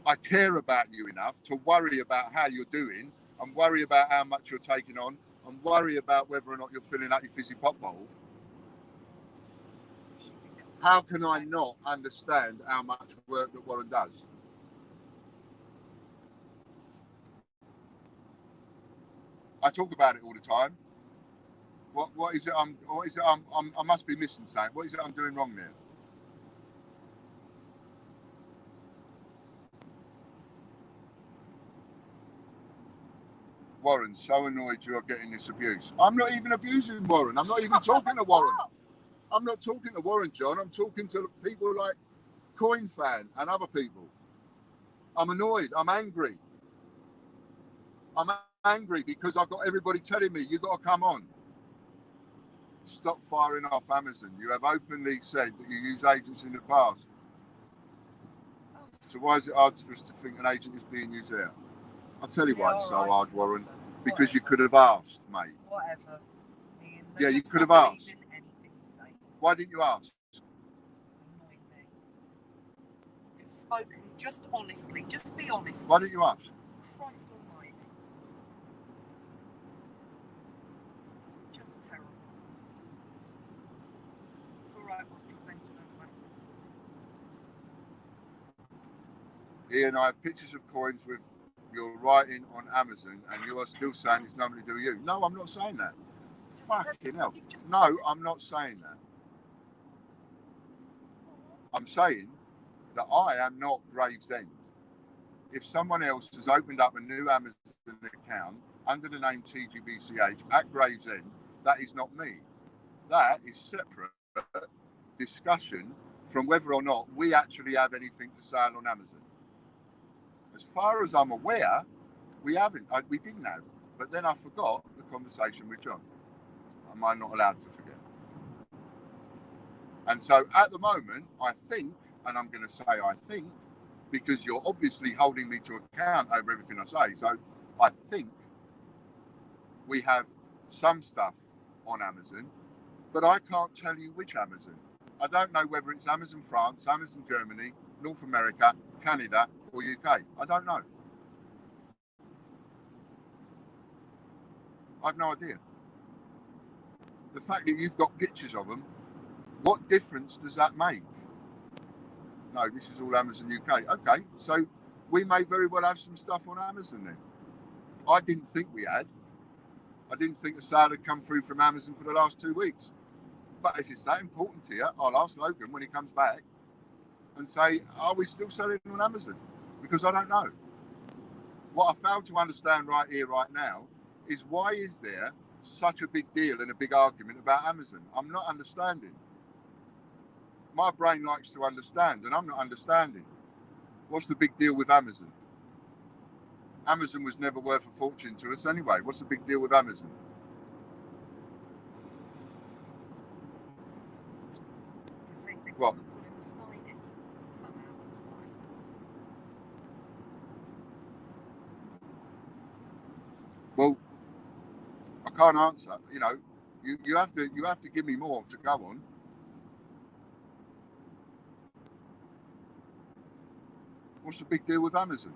I care about you enough to worry about how you're doing and worry about how much you're taking on and worry about whether or not you're filling out your fizzy pop bowl. How can I not understand how much work that Warren does? I talk about it all the time. What is it? I must be missing something. What is it I'm doing wrong there? Warren, so annoyed you are getting this abuse. I'm not even abusing Warren. I'm not even talking to Warren. I'm not talking to Warren, John. I'm talking to people like Coin Fan and other people. I'm annoyed. I'm angry. I'm angry because I've got everybody telling me, you've got to come on. Stop firing off Amazon. You have openly said that you use agents in the past. So why is it hard for us to think an agent is being used there? I'll tell you why it's so hard, Warren. Because you could have asked, mate. Whatever. Ian, Yeah, you could have asked. Why didn't you ask? It's annoying me. You've spoken just honestly. Just be honest. Why didn't you ask? Christ almighty. Just terrible. It's alright, I'll stop venting over backwards. Ian, I have pictures of coins with your writing on Amazon and you are still saying it's nothing to do with you. No, I'm not saying that. Fucking hell. No, I'm not saying that. I'm saying that I am not Gravesend. If someone else has opened up a new Amazon account under the name TGBCH at Gravesend, that is not me. That is separate discussion from whether or not we actually have anything for sale on Amazon. As far as I'm aware, we haven't. We didn't have. But then I forgot the conversation with John. Am I not allowed to forget? And so at the moment, I think, and I'm going to say I think, because you're obviously holding me to account over everything I say. So I think we have some stuff on Amazon, but I can't tell you which Amazon. I don't know whether it's Amazon France, Amazon Germany, North America, Canada, or UK. I don't know. I've no idea. The fact that you've got pictures of them, what difference does that make? No, this is all Amazon UK. Okay, so we may very well have some stuff on Amazon then. I didn't think we had. I didn't think a sale had come through from Amazon for the last 2 weeks. But if it's that important to you, I'll ask Logan when he comes back and say, are we still selling on Amazon? Because I don't know. What I fail to understand right here, right now, is why is there such a big deal and a big argument about Amazon? I'm not understanding. My brain likes to understand, and I'm not understanding. What's the big deal with Amazon? Amazon was never worth a fortune to us anyway. What's the big deal with Amazon? What? Well, I can't answer. You know, you have to give me more to go on. What's the big deal with Amazon?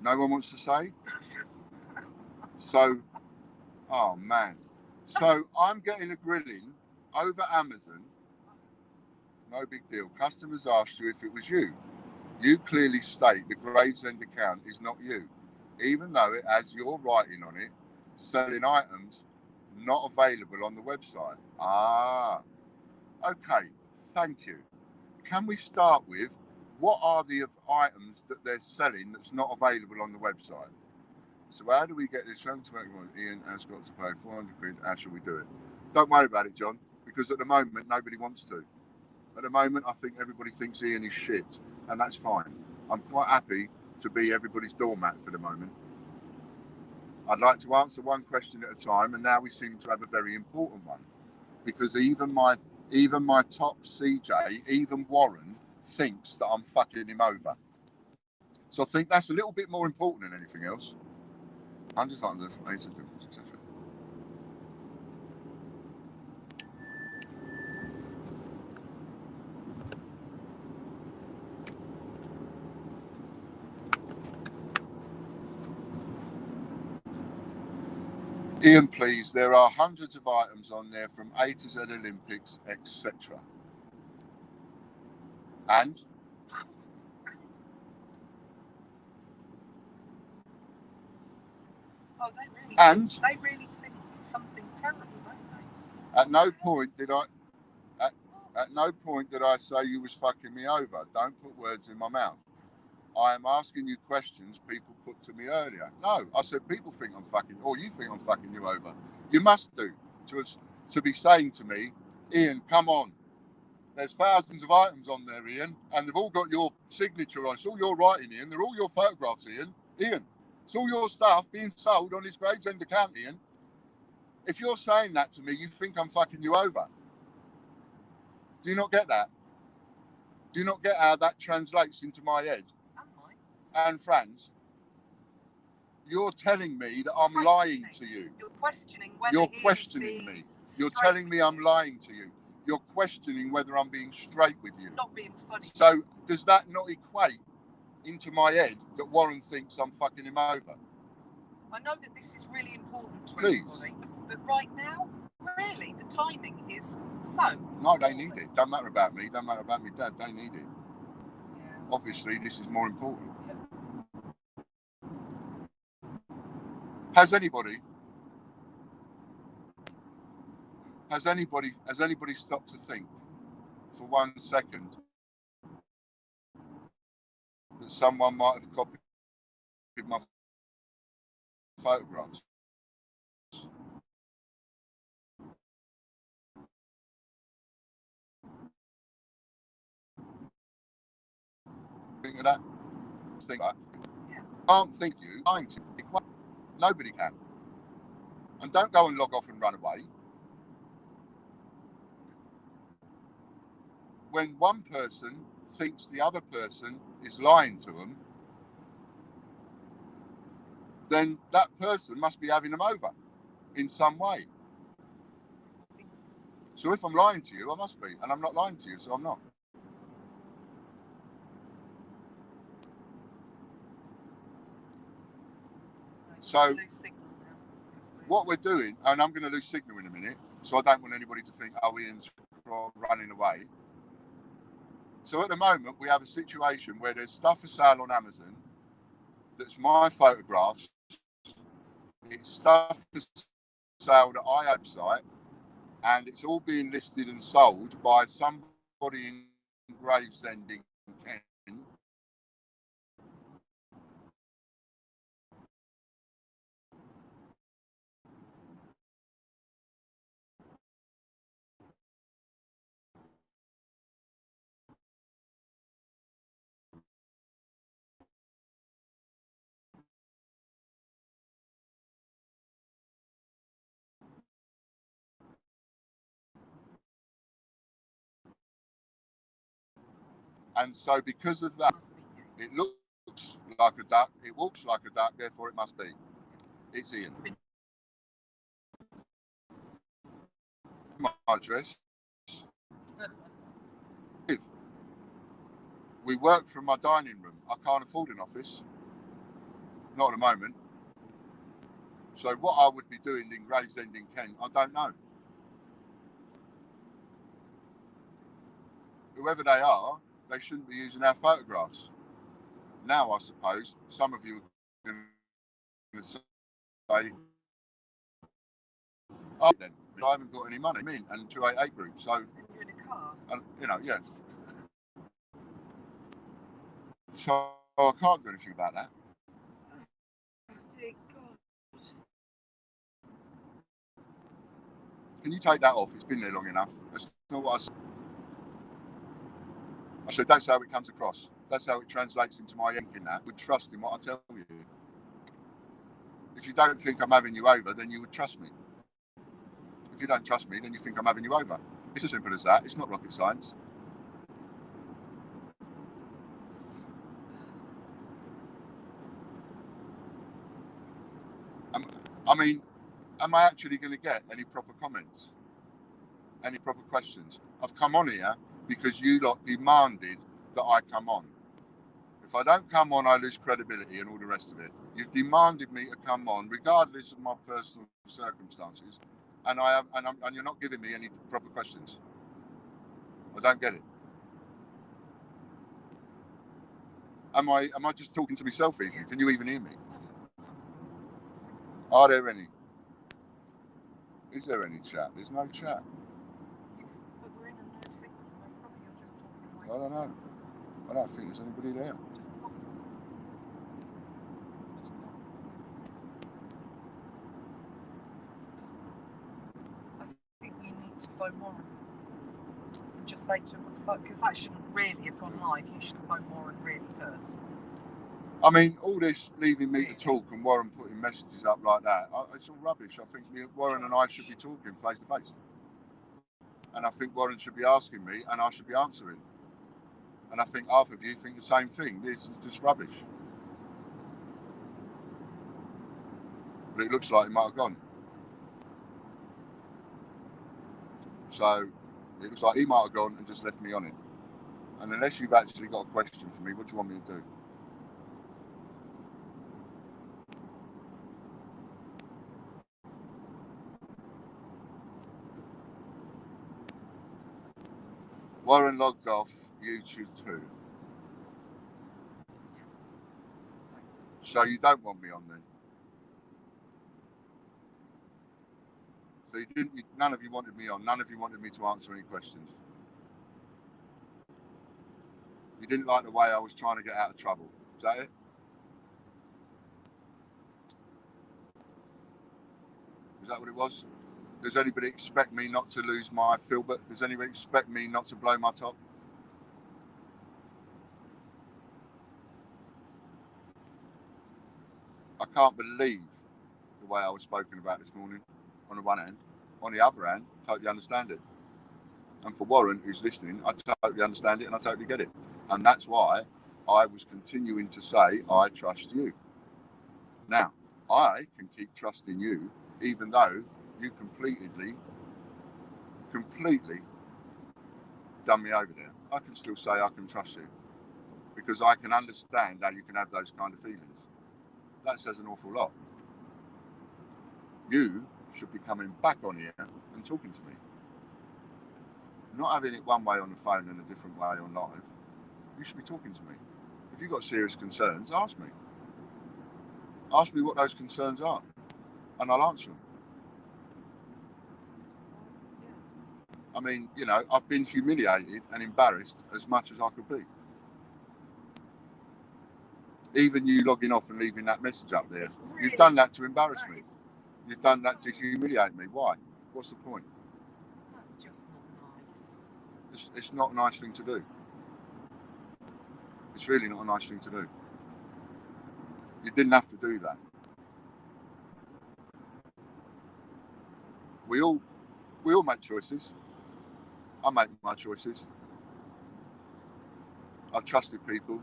No one wants to say? So, oh man. So I'm getting a grilling over Amazon. No big deal. Customers asked you if it was you. You clearly state the Gravesend account is not you, even though it has your writing on it, selling items not available on the website. Ah, okay. Thank you. Can we start with what are the items that they're selling that's not available on the website? So how do we get this? Ian has got to pay 400 quid. How shall we do it? Don't worry about it, John, because at the moment, nobody wants to. At the moment, I think everybody thinks Ian is shit, and that's fine. I'm quite happy to be everybody's doormat for the moment. I'd like to answer one question at a time, and now we seem to have a very important one, because even my top CJ, even Warren, thinks that I'm fucking him over. So I think that's a little bit more important than anything else. I'm just like this. Ian, please, there are hundreds of items on there from A to Z Olympics, etc. And? Oh, they really think it's something terrible, don't they? At no point did I say you was fucking me over. Don't put words in my mouth. I am asking you questions people put to me earlier. No, I said people think I'm fucking, or you think I'm fucking you over. You must do to be saying to me, Ian, come on. There's thousands of items on there, Ian, and they've all got your signature on. It's all your writing, Ian. They're all your photographs, Ian. Ian, it's all your stuff being sold on his Gravesend account, Ian. If you're saying that to me, you think I'm fucking you over. Do you not get that? Do you not get how that translates into my head? And Franz, you're telling me that I'm lying to you. You're questioning whether you're questioning me. You're telling me I'm lying to you. You're questioning whether I'm being straight with you. Not being funny. So does that not equate into my head that Warren thinks I'm fucking him over? I know that this is really important to everybody, but right now, really, the timing is so. No, they need it. Don't matter about me. Don't matter about me, Dad. They need it. Yeah. Obviously, this is more important. Has anybody stopped to think for 1 second that someone might have copied my photographs? Think of that. Think that. Can't think you lying to me. Nobody can. And don't go and log off and run away. When one person thinks the other person is lying to them, then that person must be having them over in some way. So if I'm lying to you, I must be. And I'm not lying to you, so I'm not. So what we're doing, and I'm going to lose signal in a minute, so I don't want anybody to think, oh, Ian's running away. So at the moment, we have a situation where there's stuff for sale on Amazon that's my photographs. It's stuff for sale that I have site, and it's all being listed and sold by somebody in Gravesend in Kent. And so because of that, it looks like a duck, it walks like a duck, therefore it must be. It's Ian. My address. We work from my dining room. I can't afford an office. Not at the moment. So what I would be doing in Gravesend in Kent, I don't know. Whoever they are, they shouldn't be using our photographs. Now, I suppose, some of you are going to say, oh, then, I haven't got any money, and 288 group, so... You're in a car? And, you know, yeah. So I can't do anything about that. Oh, dear God. Can you take that off? It's been there long enough. That's not what I said. I said, that's how it comes across. That's how it translates into my ink in that. Would trust in what I tell you. If you don't think I'm having you over, then you would trust me. If you don't trust me, then you think I'm having you over. It's as simple as that. It's not rocket science. I mean, am I actually going to get any proper comments? Any proper questions? I've come on here because you lot demanded that I come on. If I don't come on, I lose credibility and all the rest of it. You've demanded me to come on, regardless of my personal circumstances, and you're not giving me any proper questions. I don't get it. Am I just talking to myself even? Can you even hear me? Are there any? Is there any chat? There's no chat. But we're in a no signal. Most probably you're just talking I don't know. I don't think there's anybody there. Just come off. Just come off. Just come off. I think you need to phone Warren and just say to him, because that shouldn't really have gone live. You should phone Warren really first. I mean, all this leaving me to talk and Warren putting messages up like that, it's all rubbish. I think Warren and I should be talking face to face. And I think Warren should be asking me and I should be answering. And I think half of you think the same thing. This is just rubbish. But it looks like it might have gone. So it looks like he might have gone and just left me on it. And unless you've actually got a question for me, what do you want me to do? Warren logged off YouTube too. So you don't want me on then? So none of you wanted me on. None of you wanted me to answer any questions. You didn't like the way I was trying to get out of trouble. Is that it? Is that what it was? Does anybody expect me not to lose my filbert? Does anybody expect me not to blow my top? I can't believe the way I was spoken about this morning, on the one hand. On the other hand, totally understand it. And for Warren, who's listening, I totally understand it and I totally get it. And that's why I was continuing to say, I trust you. Now, I can keep trusting you, even though you completely done me over there. I can still say I can trust you because I can understand how you can have those kind of feelings. That says an awful lot. You should be coming back on here and talking to me. Not having it one way on the phone and a different way on live. You should be talking to me. If you've got serious concerns, ask me. Ask me what those concerns are and I'll answer them. I mean, you know, I've been humiliated and embarrassed as much as I could be. Even you logging off and leaving that message up there, really, you've done that to embarrass me. You've done that to humiliate me. Why? What's the point? That's just not nice. It's not a nice thing to do. It's really not a nice thing to do. You didn't have to do that. We all make choices. I make my choices. I've trusted people,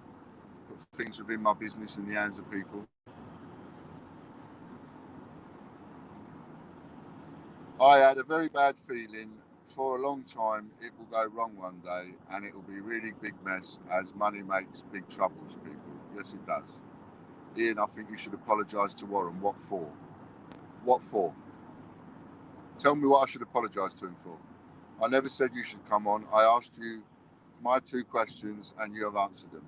put things within my business in the hands of people. I had a very bad feeling for a long time it will go wrong one day and it will be a really big mess as money makes big troubles, people. Yes, it does. Ian, I think you should apologise to Warren. What for? What for? Tell me what I should apologise to him for. I never said you should come on. I asked you my 2 questions and you have answered them.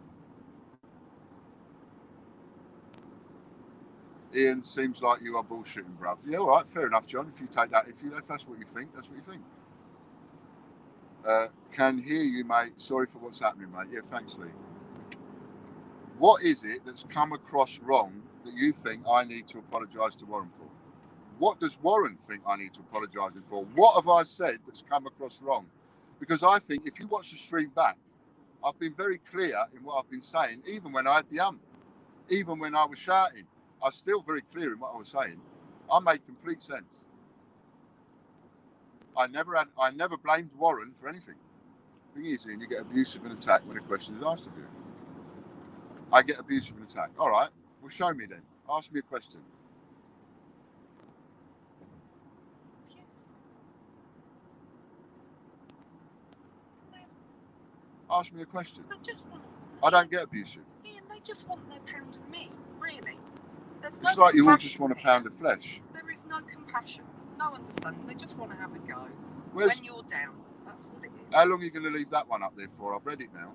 Ian, seems like you are bullshitting, bruv. Yeah, all right, fair enough, John. If you take that, if that's what you think, that's what you think. Can hear you, mate. Sorry for what's happening, mate. Yeah, thanks, Lee. What is it that's come across wrong that you think I need to apologise to Warren for? What does Warren think I need to apologise for? What have I said that's come across wrong? Because I think if you watch the stream back, I've been very clear in what I've been saying, even when I had the even when I was shouting. I was still very clear in what I was saying. I made complete sense. I never blamed Warren for anything. The thing is, Ian, you get abusive and attacked when a question is asked of you. I get abusive and attacked. All right, well, show me then. Ask me a question. Ask me a question. I don't get abusive. Ian, they just want their pound of meat, really. There's it's like you all just want a pound of flesh. There is no compassion, no understanding. They just want to have a go. When you're down, that's what it is. How long are you going to leave that one up there for? I've read it now.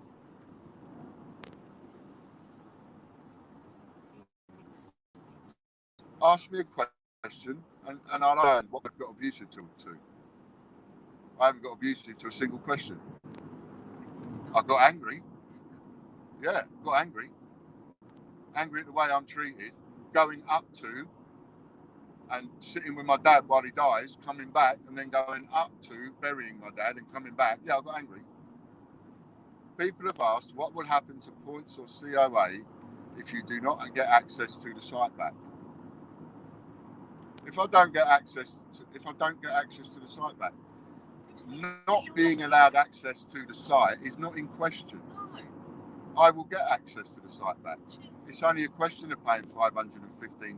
Ask me a question and I'll learn what they've got abusive to. I haven't got abusive to a single question. I got angry. Yeah, got angry. Angry at the way I'm treated. Going up to and sitting with my dad while he dies, coming back, and then going up to burying my dad and coming back. Yeah, I got angry. People have asked what will happen to points or COA if you do not get access to the site back. If I don't get access to the site back, not being allowed access to the site is not in question. I will get access to the site back. It's only a question of paying $515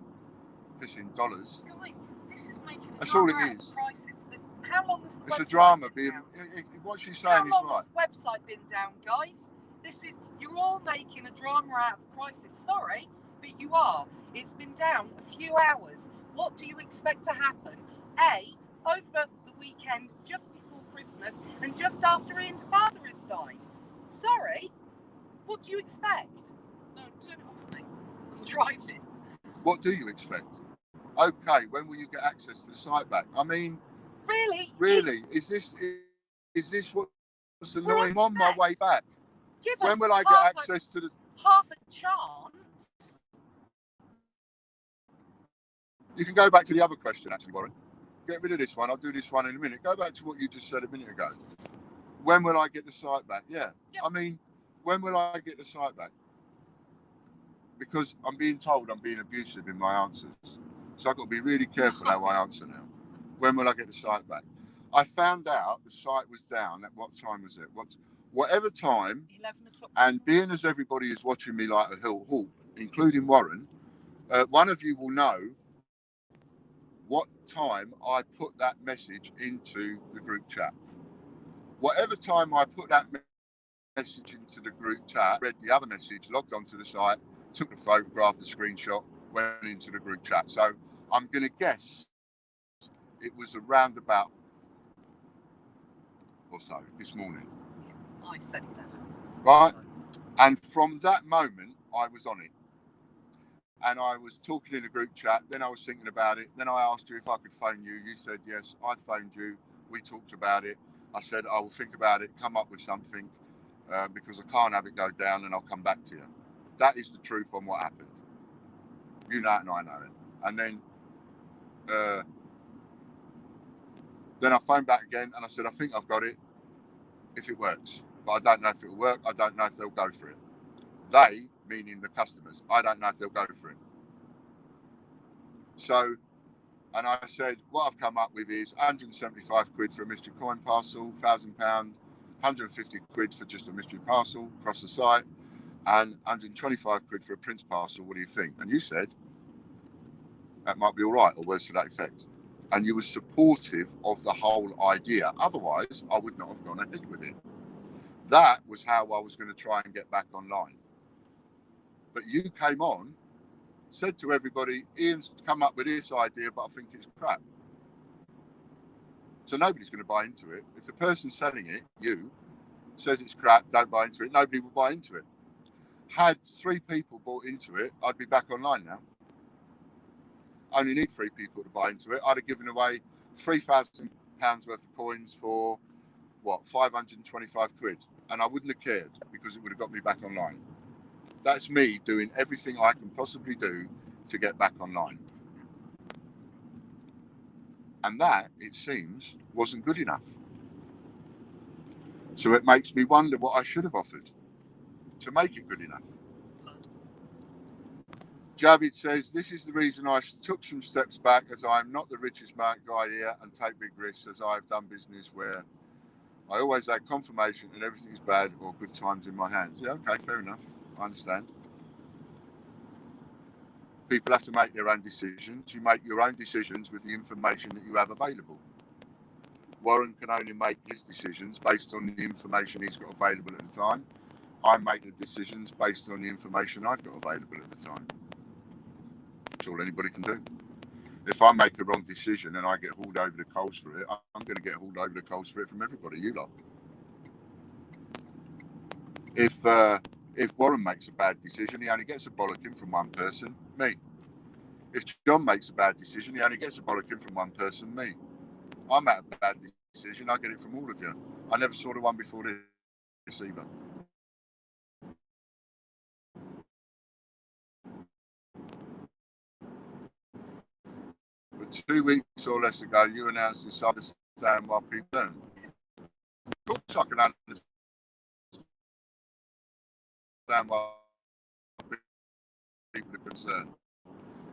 pissing dollars. Guys, this is making that's all it is. Crisis. How long has the it's a drama being what she's saying is right. How long has the website been down, guys? You're all making a drama out of crisis. Sorry, but you are. It's been down a few hours. What do you expect to happen? Over the weekend, just before Christmas, and just after Ian's father has died. Sorry, what do you expect? No, turn it off me. I'm driving. What do you expect? Okay, when will you get access to the site back? I mean, Really? Really? Is this what's annoying? I'm on my way back. Give When us will I get access to the... half a chance? You can go back to the other question, actually, Warren. Get rid of this one. I'll do this one in a minute. Go back to what you just said a minute ago. When will I get the site back? Yeah. Yep. I mean, when will I get the site back? Because I'm being told I'm being abusive in my answers. So I've got to be really careful how I answer now. When will I get the site back? I found out the site was down at what time was it? Whatever time. 11 o'clock. And being as everybody is watching me like a hawk, including Warren, one of you will know what time I put that message into the group chat. Whatever time I put that message into the group chat, read the other message, logged onto the site, took the photograph, the screenshot, went into the group chat. So I'm going to guess it was around about or so this morning. I said 11. Right? And from that moment, I was on it. And I was talking in the group chat. Then I was thinking about it. Then I asked you if I could phone you. You said yes. I phoned you. We talked about it. I said I will think about it, come up with something, because I can't have it go down, and I'll come back to you. That is the truth on what happened. You know it, and I know it. And then I phoned back again, and I said I think I've got it if it works, but I don't know if it will work. I don't know if they'll go for it. They, meaning the customers, I don't know if they'll go for it. So, and I said, what I've come up with is 175 quid for a mystery coin parcel, £1,000, 150 quid for just a mystery parcel across the site, and 125 quid for a Prince parcel. What do you think? And you said, that might be all right, or words to that effect. And you were supportive of the whole idea. Otherwise, I would not have gone ahead with it. That was how I was going to try and get back online. But you came on, said to everybody, Ian's come up with this idea, but I think it's crap. So nobody's going to buy into it. If the person selling it, you, says it's crap, don't buy into it, nobody will buy into it. Had 3 people bought into it, I'd be back online now. I only need 3 people to buy into it. I'd have given away £3,000 worth of coins for, 525 quid. And I wouldn't have cared because it would have got me back online. That's me doing everything I can possibly do to get back online. And that, it seems, wasn't good enough. So it makes me wonder what I should have offered to make it good enough. Javid says, this is the reason I took some steps back, as I am not the richest guy here and take big risks, as I have done business where I always had confirmation that everything is bad or good times in my hands. Yeah, okay, fair enough. I understand. People have to make their own decisions. You make your own decisions with the information that you have available. Warren can only make his decisions based on the information he's got available at the time. I make the decisions based on the information I've got available at the time. That's all anybody can do. If I make a wrong decision and I get hauled over the coals for it, I'm going to get hauled over the coals for it from everybody, you lot. If Warren makes a bad decision, he only gets a bollocking from one person, me. If John makes a bad decision, he only gets a bollocking from one person, me. I make a bad decision, I get it from all of you. I never saw the one before this either. But 2 weeks or less ago, you announced this understand why people don't. Of course I can understand why people are concerned.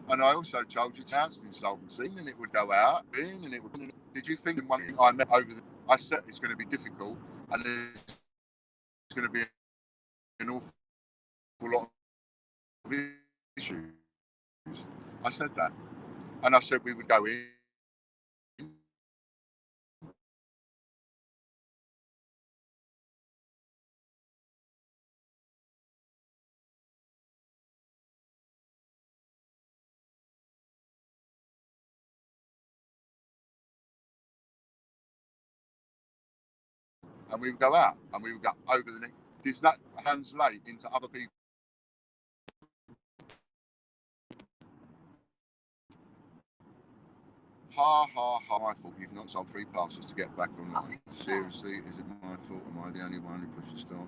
And I also told you to announce the insolvency and it would go out, and it would. Did you think in one thing I met over I said it's going to be difficult and there's going to be an awful lot of issues? I said that. And I said we would go in. And we would go out and we would go over the neck. Does that translate into other people? Ha ha ha, my fault. You've not sold 3 parcels to get back online. Seriously, is it my fault? Am I the only one who pushes stop?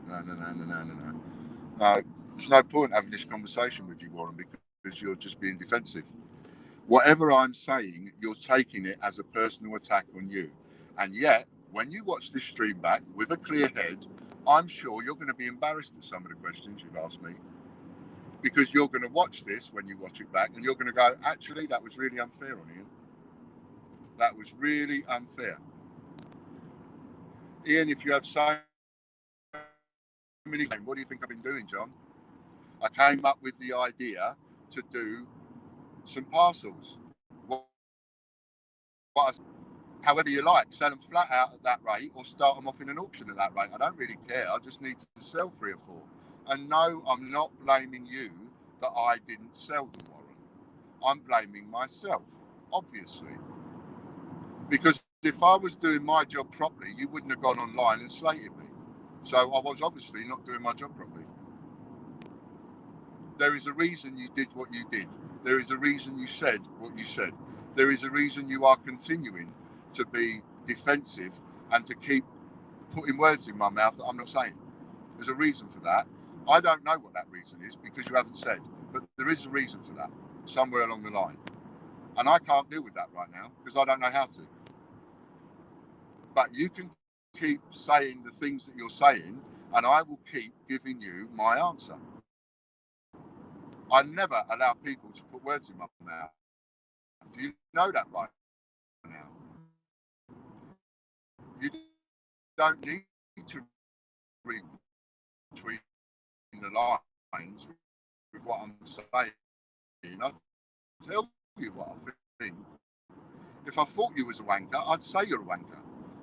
No, there's no point having this conversation with you, Warren, because you're just being defensive. Whatever I'm saying, you're taking it as a personal attack on you. And yet, when you watch this stream back with a clear head, I'm sure you're going to be embarrassed at some of the questions you've asked me. Because you're going to watch this when you watch it back and you're going to go, actually, that was really unfair on Ian. That was really unfair. Ian, if you have so many, what do you think I've been doing, John? I came up with the idea to do some parcels. However you like, sell them flat out at that rate or start them off in an auction at that rate. I don't really care. I just need to sell 3 or 4. And no, I'm not blaming you that I didn't sell them, Warren. I'm blaming myself, obviously. Because if I was doing my job properly, you wouldn't have gone online and slated me. So I was obviously not doing my job properly. There is a reason you did what you did. There is a reason you said what you said. There is a reason you are continuing to be defensive and to keep putting words in my mouth that I'm not saying. There's a reason for that. I don't know what that reason is because you haven't said, but there is a reason for that somewhere along the line. And I can't deal with that right now because I don't know how to. But you can keep saying the things that you're saying and I will keep giving you my answer. I never allow people to put words in my mouth. You know that right now. You don't need to read between the lines with what I'm saying. I tell you what I think. If I thought you was a wanker, I'd say you're a wanker.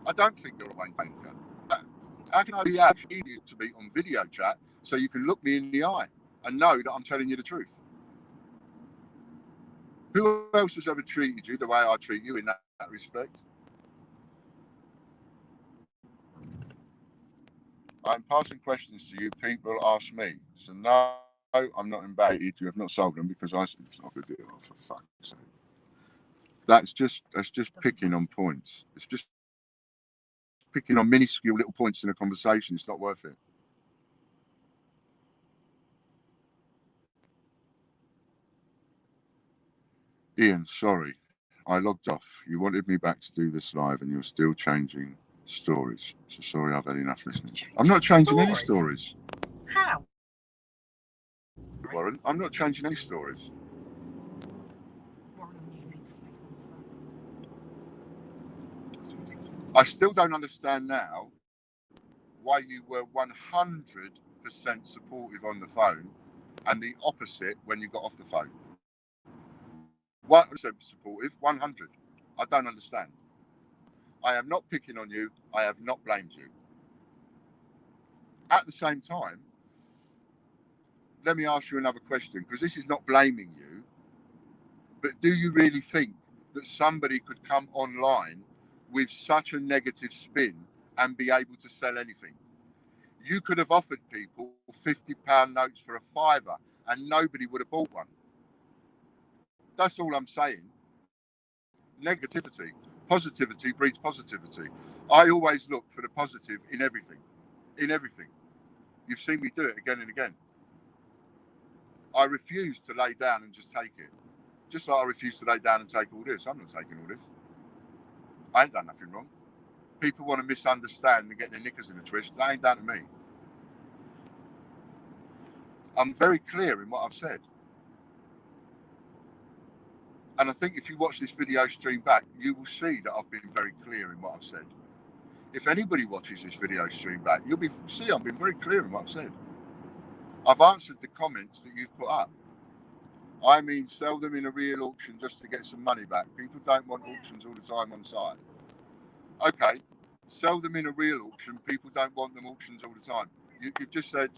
I don't think you're a wanker. How can I be actually to be on video chat so you can look me in the eye and know that I'm telling you the truth? Who else has ever treated you the way I treat you in that respect? I'm passing questions to you. People ask me. So no, I'm not invaded. You have not sold them because I said it's not a good deal. For fuck's sake. That's just picking on points. It's just picking on minuscule little points in a conversation. It's not worth it. Ian, sorry. I logged off. You wanted me back to do this live and you're still changing stories. So sorry, I've had enough listening. I'm not changing any stories. How? Warren, I'm not changing any stories. Warren, you need to speak on the phone. That's ridiculous. I still don't understand now why you were 100% supportive on the phone and the opposite when you got off the phone. 100% supportive, 100. I don't understand. I am not picking on you. I have not blamed you. At the same time, let me ask you another question, because this is not blaming you, but do you really think that somebody could come online with such a negative spin and be able to sell anything? You could have offered people £50 notes for a £5 and nobody would have bought one. That's all I'm saying. Negativity. Positivity breeds positivity. I always look for the positive in everything. In everything. You've seen me do it again and again. I refuse to lay down and just take it. Just like I refuse to lay down and take all this. I'm not taking all this. I ain't done nothing wrong. People want to misunderstand and get their knickers in a twist. That ain't down to me. I'm very clear in what I've said. And I think if you watch this video stream back, you will see that I've been very clear in what I've said. If anybody watches this video stream back, you'll see I've been very clear in what I've said. I've answered the comments that you've put up. I mean, sell them in a real auction just to get some money back. People don't want auctions all the time on site. Okay, sell them in a real auction. People don't want them auctions all the time. You've just said,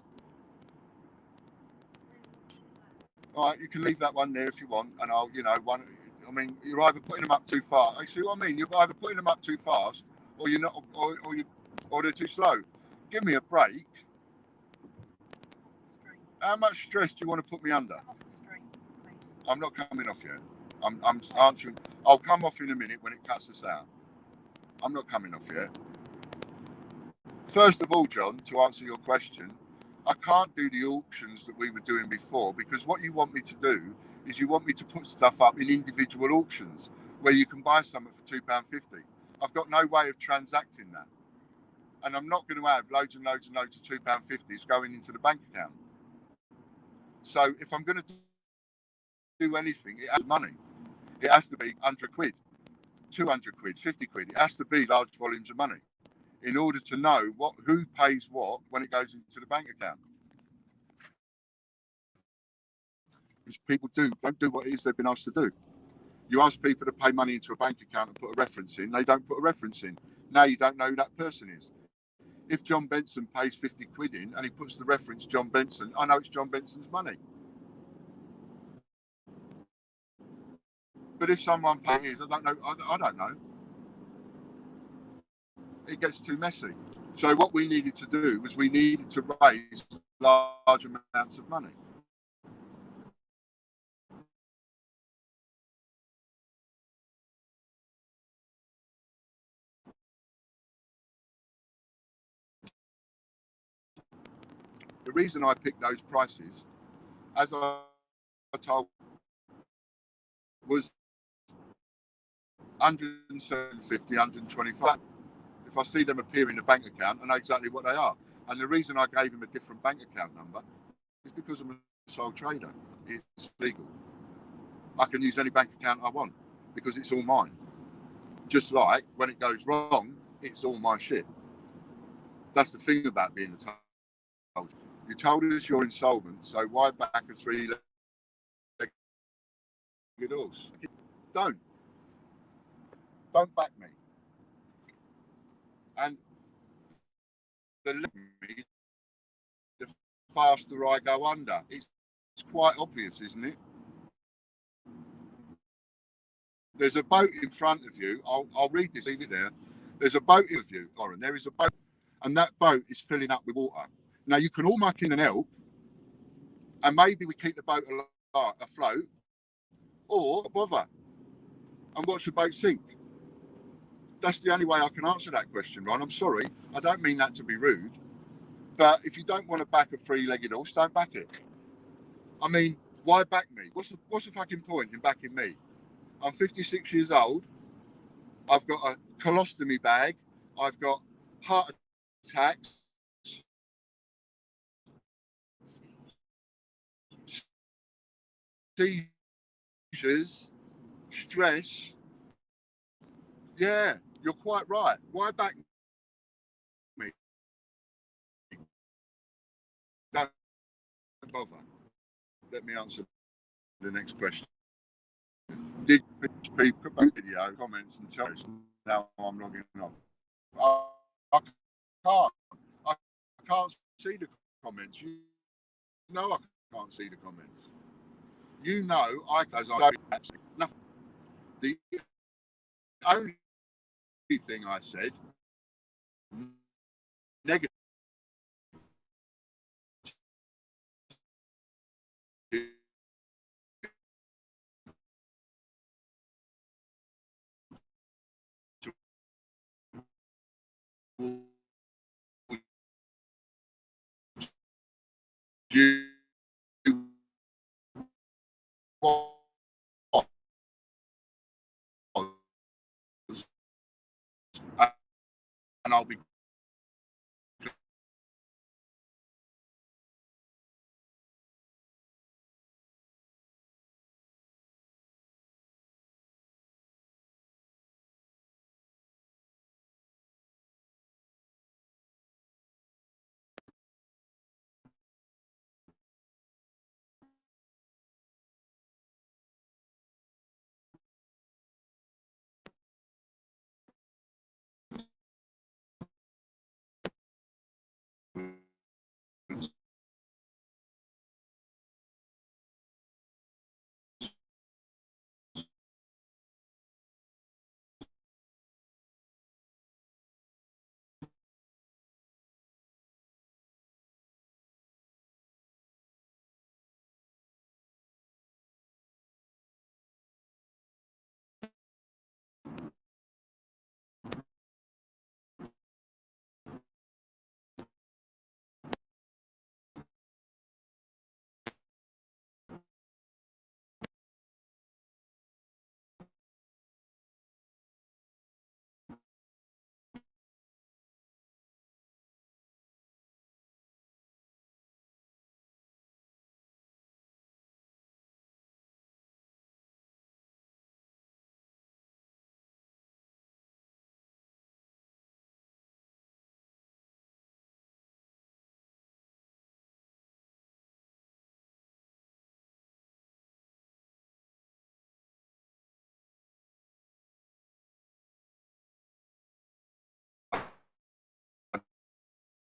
all right, you can leave that one there if you want, and I'll, I mean, you're either putting them up too fast. You see what I mean? You're either putting them up too fast, or you're not, or they're too slow. Give me a break. How much stress do you want to put me under? Off the stream, please. I'm not coming off yet. I'm answering. I'll come off in a minute when it cuts us out. I'm not coming off yet. First of all, John, to answer your question, I can't do the auctions that we were doing before, because what you want me to do is you want me to put stuff up in individual auctions where you can buy something for £2.50. I've got no way of transacting that. And I'm not going to have loads and loads and loads of £2.50s going into the bank account. So if I'm going to do anything, it has money. It has to be 100 quid, 200 quid, 50 quid. It has to be large volumes of money in order to know who pays what when it goes into the bank account. Which people don't do what it is they've been asked to do. You ask people to pay money into a bank account and put a reference in, they don't put a reference in. Now you don't know who that person is. If John Benson pays 50 quid in and he puts the reference John Benson, I know it's John Benson's money. But if someone pays, I don't know. It gets too messy. So what we needed to do was we needed to raise large amounts of money. The reason I picked those prices, as I told, was 150, 125. If I see them appear in the bank account, I know exactly what they are. And the reason I gave him a different bank account number is because I'm a sole trader. It's legal. I can use any bank account I want because it's all mine. Just like when it goes wrong, it's all my shit. That's the thing about being a sole trader. You told us you're insolvent, so why back a three-legged horse? Don't back me. And the faster I go under. It's quite obvious, isn't it? There's a boat in front of you. I'll read this, leave it there. There's a boat in front of you, Lauren. There is a boat, and that boat is filling up with water. Now, you can all muck in and help, and maybe we keep the boat afloat, or bother and watch the boat sink. That's the only way I can answer that question, Ron. I'm sorry. I don't mean that to be rude. But if you don't want to back a three-legged horse, don't back it. I mean, why back me? What's the fucking point in backing me? I'm 56 years old. I've got a colostomy bag. I've got heart attacks, seizures, stress. Yeah, you're quite right. Why back me? Don't bother. Let me answer the next question. Did people put video comments and tell us now I'm logging off? I can't. I can't see the comments. You know I can't see the comments. You know I don't nothing. The only thing I said negative you was, and I'll be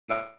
no